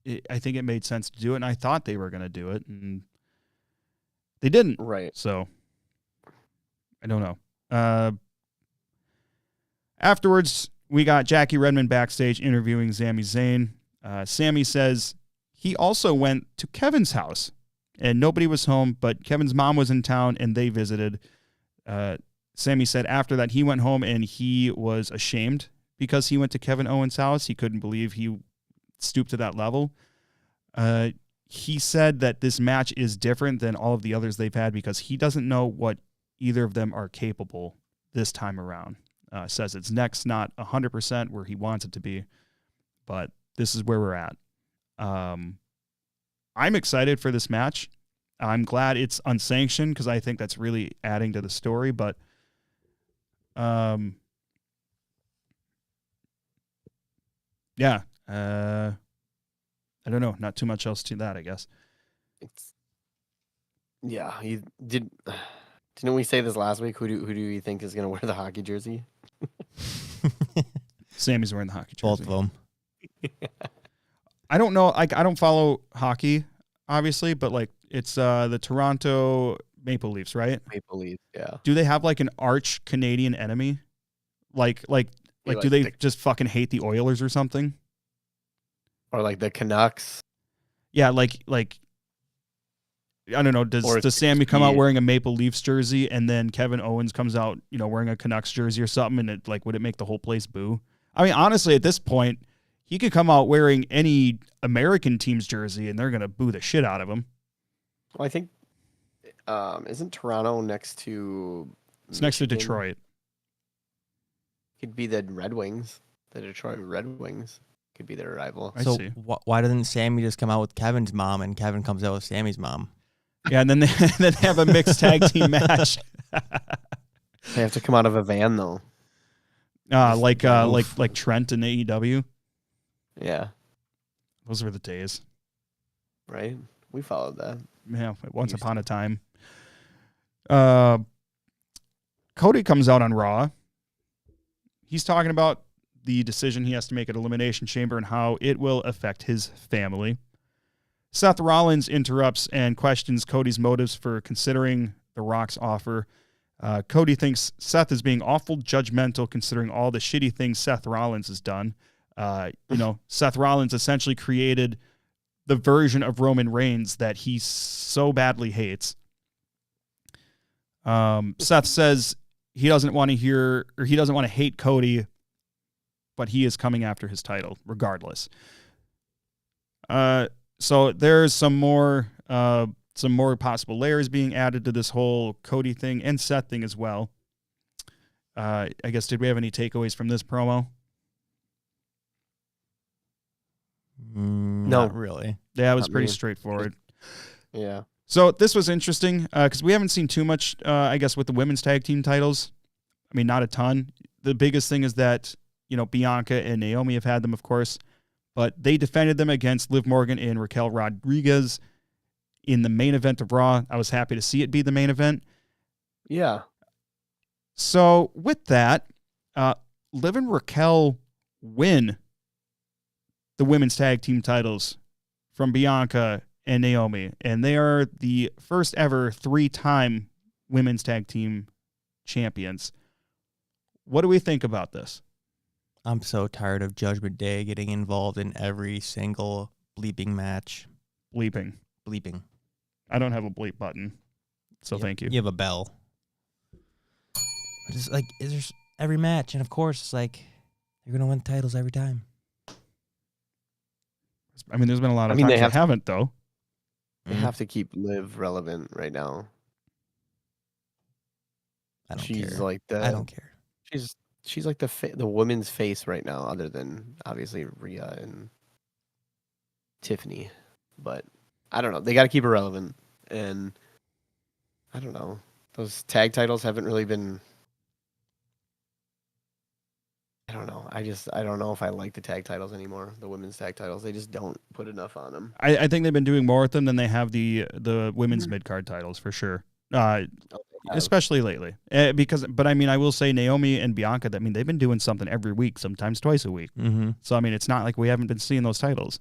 it made sense to do it, and I thought they were going to do it, and they didn't. Right. So I don't know. Afterwards, we got Jackie Redmond backstage interviewing Sami Zayn. Sami says he also went to Kevin's house, and nobody was home, but Kevin's mom was in town, and they visited. Sami said after that he went home and he was ashamed because he went to Kevin Owens' house. He couldn't believe he stooped to that level. He said that this match is different than all of the others they've had because he doesn't know what either of them are capable this time around. Says it's next, not 100% where he wants it to be, but this is where we're at. I'm excited for this match. I'm glad it's unsanctioned because I think that's really adding to the story, but yeah, I don't know. Not too much else to that, I guess. He did. Didn't we say this last week? Who do you think is going to wear the hockey jersey? Sammy's wearing the hockey jersey. Both of them. I don't know. I don't follow hockey, obviously, but like it's the Toronto Maple Leafs, right? Maple Leafs, yeah. Do they have like an arch Canadian enemy? Like do they just fucking hate the Oilers or something? Or like the Canucks? Yeah, like I don't know. Does Sammy come out wearing a Maple Leafs jersey and then Kevin Owens comes out, wearing a Canucks jersey or something, and it would it make the whole place boo? I mean, honestly, at this point, he could come out wearing any American team's jersey and they're gonna boo the shit out of him. Well, I think isn't Toronto next to? It's next to Detroit. Could be the Red Wings. The Detroit Red Wings could be their rival. So why doesn't Sammy just come out with Kevin's mom and Kevin comes out with Sammy's mom? Yeah, and then they have a mixed tag team match. They have to come out of a van though. Like Trent in AEW. Yeah. Those were the days. Right? We followed that. Yeah, once upon a time. Cody comes out on Raw. He's talking about the decision he has to make at Elimination Chamber and how it will affect his family. Seth Rollins interrupts and questions Cody's motives for considering The Rock's offer. Cody thinks Seth is being awful judgmental considering all the shitty things Seth Rollins has done. Seth Rollins essentially created the version of Roman Reigns that he so badly hates. Seth says he doesn't want to hate Cody, but he is coming after his title regardless. So there's some more possible layers being added to this whole Cody thing and Seth thing as well. I guess, did we have any takeaways from this promo? No, not really. Yeah, it was pretty straightforward. Yeah. So this was interesting because we haven't seen too much, I guess, with the women's tag team titles. I mean, not a ton. The biggest thing is that, Bianca and Naomi have had them, of course, but they defended them against Liv Morgan and Raquel Rodriguez in the main event of Raw. I was happy to see it be the main event. Yeah. So with that, Liv and Raquel win the women's tag team titles from Bianca and Naomi, and they are the first ever 3-time women's tag team champions. What do we think about this? I'm so tired of Judgment Day getting involved in every single bleeping match. Bleeping. I don't have a bleep button, so thank you. You have a bell. It's like, there's every match, and of course, it's like, you're going to win titles every time. I mean, there's been a lot of times they haven't, though. They have to keep Liv relevant right now. I don't She's care. like the. I don't care. She's like the women's face right now, other than obviously Rhea and Tiffany. But I don't know. They got to keep her relevant, and I don't know. Those tag titles haven't really been. I don't know. I don't know if I like the tag titles anymore. The women's tag titles, they just don't put enough on them. I think they've been doing more with them than they have the women's mid-card titles for sure. Especially lately, but I mean, I will say Naomi and Bianca. I mean, they've been doing something every week, sometimes twice a week. Mm-hmm. So I mean, it's not like we haven't been seeing those titles.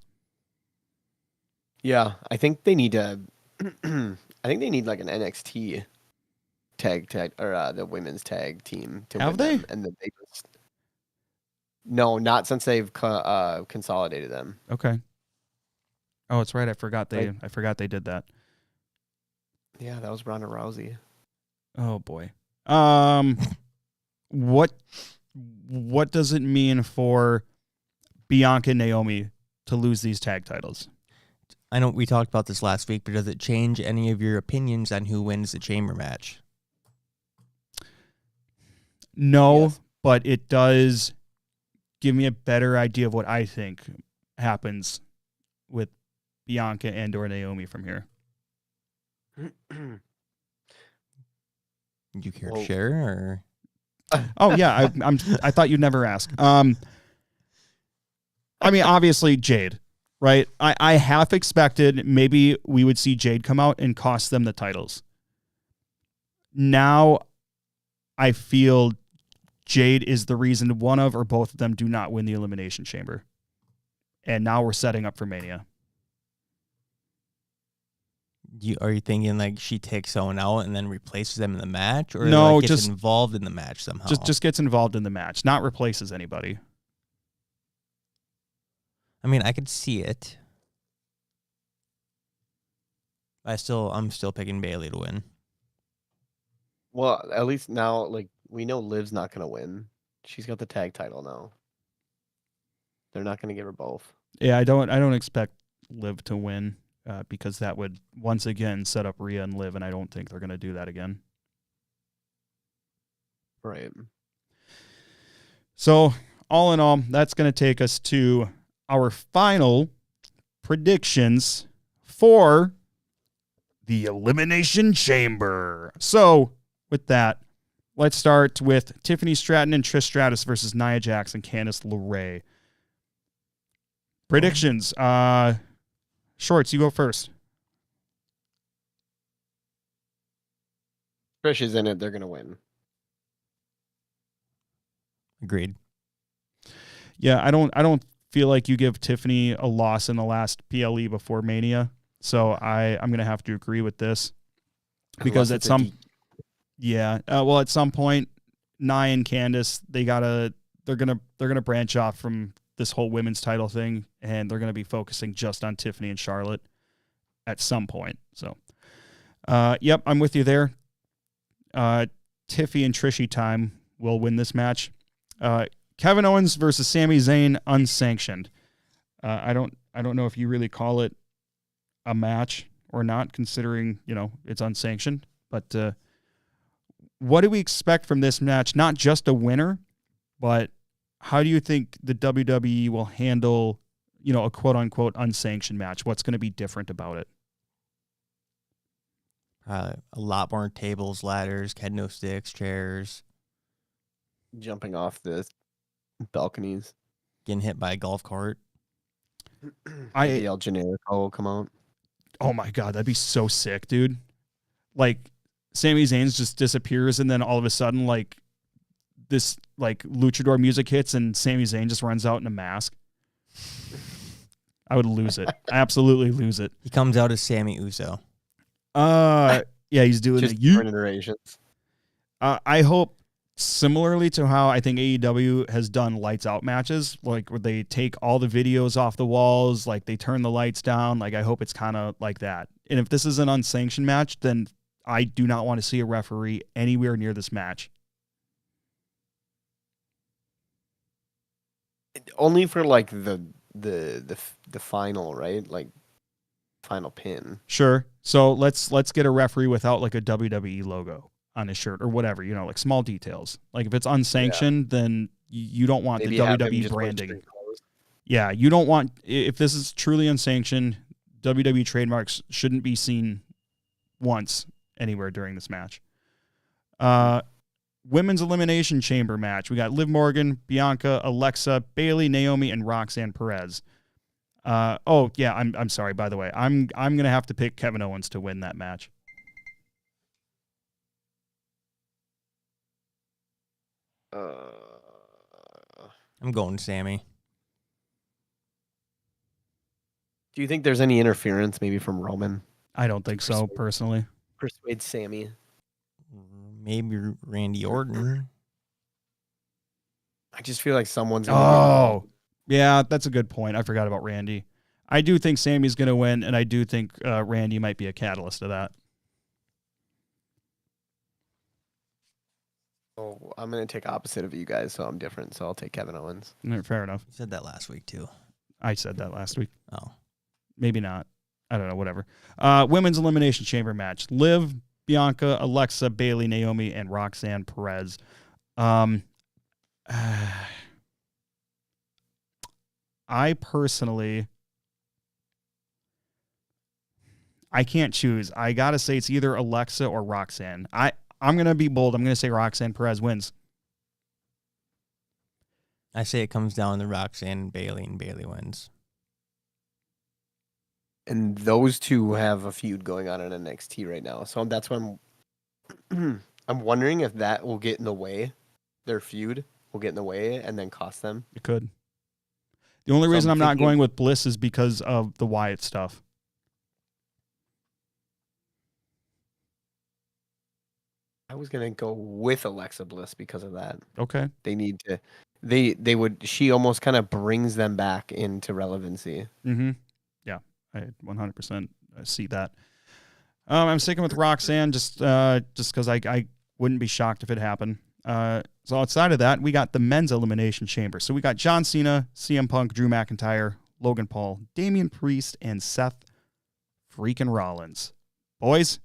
Yeah, I think they need to. I think they need like an NXT tag or the women's tag team to have win they? them, and then they just. No, not since they've consolidated them. Okay. Oh, it's right. I forgot they did that. Yeah, that was Ronda Rousey. Oh boy. What does it mean for Bianca and Naomi to lose these tag titles? I know we talked about this last week, but does it change any of your opinions on who wins the chamber match? No, Yes. But it does give me a better idea of what I think happens with Bianca and or Naomi from here. You care to share, or? Oh yeah, I thought you'd never ask. I mean, obviously Jade, right? I half expected maybe we would see Jade come out and cost them the titles. Now, I feel Jade is the reason one of or both of them do not win the Elimination Chamber, and now we're setting up for Mania. Are you thinking like she takes someone out and then replaces them in the match, or No, like gets just involved in the match somehow? Just gets involved in the match, not replaces anybody. I mean, I could see it. I'm still picking Bailey to win. Well, at least now, like we know Liv's not gonna win. She's got the tag title now. They're not gonna give her both. Yeah, I don't expect Liv to win. Because that would once again set up Rhea and Liv, and I don't think they're going to do that again. Right. So, all in all, that's going to take us to our final predictions for the Elimination Chamber. So, with that, let's start with Tiffany Stratton and Trish Stratus versus Nia Jax and Candice LeRae. Predictions. Shorts, you go first. Trish is in it. They're gonna win. Agreed. Yeah, I don't feel like you give Tiffany a loss in the last PLE before Mania, so I'm gonna have to agree with this because at some point, Nia and Candice they're gonna branch off from this whole women's title thing, and they're going to be focusing just on Tiffany and Charlotte at some point. So, yep, I'm with you there. Tiffy and Trishy time will win this match. Kevin Owens versus Sami Zayn unsanctioned. I don't know if you really call it a match or not, considering it's unsanctioned. But what do we expect from this match? Not just a winner, but how do you think the WWE will handle, a quote-unquote unsanctioned match? What's going to be different about it? A lot more tables, ladders, kendo sticks, chairs. Jumping off the balconies. Getting hit by a golf cart. The El Generico will come out. Oh my God, that'd be so sick, dude. Like, Sami Zayn just disappears, and then all of a sudden, like, this like luchador music hits and Sami Zayn just runs out in a mask. I would lose it. Absolutely lose it. He comes out as Sammy Uso. Yeah, he's doing Just the different iterations. I hope similarly to how I think AEW has done lights out matches, like where they take all the videos off the walls, like they turn the lights down. Like I hope it's kind of like that. And if this is an unsanctioned match, then I do not want to see a referee anywhere near this match. Only for like the final, right? Like final pin. Sure. So let's get a referee without like a WWE logo on his shirt or whatever, like small details. Like if it's unsanctioned, then you don't want Maybe the have him WWE just wear branding. street clothes. Yeah, you don't want, if this is truly unsanctioned, WWE trademarks shouldn't be seen once anywhere during this match. Women's Elimination Chamber match. We got Liv Morgan, Bianca, Alexa, Bayley, Naomi, and Roxanne Perez. I'm sorry, by the way. I'm gonna have to pick Kevin Owens to win that match. I'm going Sammy. Do you think there's any interference maybe from Roman? I don't think so, personally. Persuade Sammy. Maybe Randy Orton. I just feel like someone's Oh, yeah, that's a good point. I forgot about Randy. I do think Sammy's going to win, and I do think Randy might be a catalyst to that. Oh, I'm going to take opposite of you guys, so I'm different. So I'll take Kevin Owens. Fair enough. You said that last week, too. I said that last week. Oh. Maybe not. I don't know, whatever. Women's Elimination Chamber match. Liv, Bianca, Alexa, Bayley, Naomi, and Roxanne Perez. I personally, I can't choose. I got to say it's either Alexa or Roxanne. I'm going to be bold. I'm going to say Roxanne Perez wins. I say it comes down to Roxanne and Bayley wins. And those two have a feud going on in NXT right now. So that's what I'm wondering if that will get in the way. Their feud will get in the way and then cost them. It could. The only reason I'm not going with Bliss is because of the Wyatt stuff. I was gonna go with Alexa Bliss because of that. Okay. They need to. They would. She almost kind of brings them back into relevancy. Mm-hmm. Yeah, I 100% see that. I'm sticking with Roxanne just because I wouldn't be shocked if it happened. So outside of that, we got the men's elimination chamber. So we got John Cena, CM Punk, Drew McIntyre, Logan Paul, Damian Priest, and Seth freaking Rollins. Boys,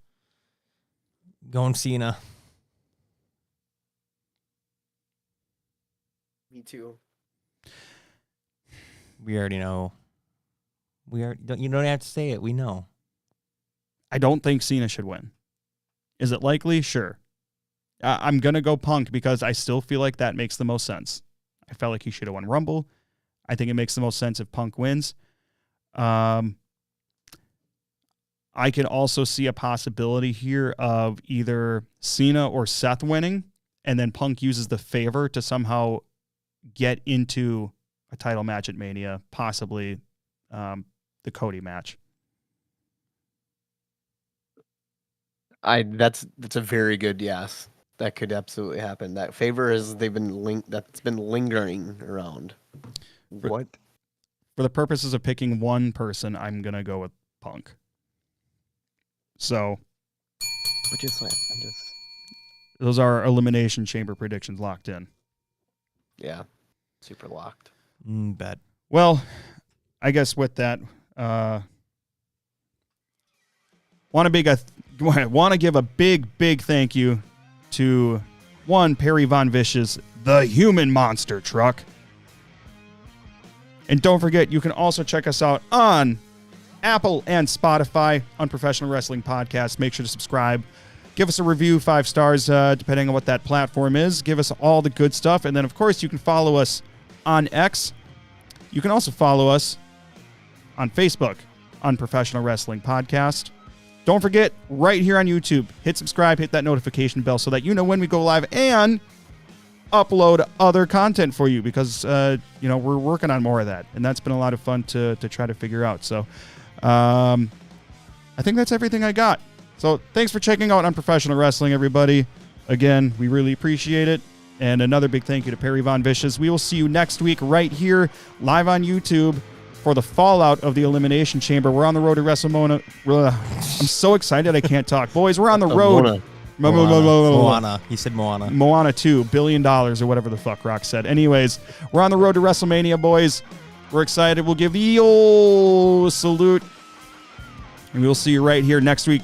Going Cena. Me too. We already know. You don't have to say it. We know. I don't think Cena should win. Is it likely? Sure. I'm going to go Punk because I still feel like that makes the most sense. I felt like he should have won Rumble. I think it makes the most sense if Punk wins. I can also see a possibility here of either Cena or Seth winning, and then Punk uses the favor to somehow get into a title match at Mania, possibly the Cody match. That's a very good yes. That could absolutely happen. That favor that's been lingering around. What? For the purposes of picking one person, I'm gonna go with Punk. So, those are Elimination Chamber predictions locked in. Yeah, super locked. Bet. Well, I guess with that, want to give a big thank you to one Perry Von Vicious, the Human Monster Truck. And don't forget, you can also check us out on Apple and Spotify, Unprofessional Wrestling Podcast. Make sure to subscribe. Give us a review, 5 stars, depending on what that platform is. Give us all the good stuff. And then, of course, you can follow us on X. You can also follow us on Facebook, Unprofessional Wrestling Podcast. Don't forget, right here on YouTube, hit subscribe, hit that notification bell so that you know when we go live. And upload other content for you because, we're working on more of that. And that's been a lot of fun to try to figure out. So I think that's everything I got. So thanks for checking out Unprofessional Wrestling, everybody. Again, we really appreciate it. And another big thank you to Perry Von Vicious. We will see you next week right here live on YouTube for the fallout of the Elimination Chamber. We're on the road to WrestleMania. I'm so excited I can't talk. Boys, we're on the road. Moana. He said Moana. Moana 2, $1 billion or whatever the fuck Rock said. Anyways, we're on the road to WrestleMania, boys. We're excited. We'll give the old salute. And we'll see you right here next week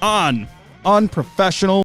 on Unprofessional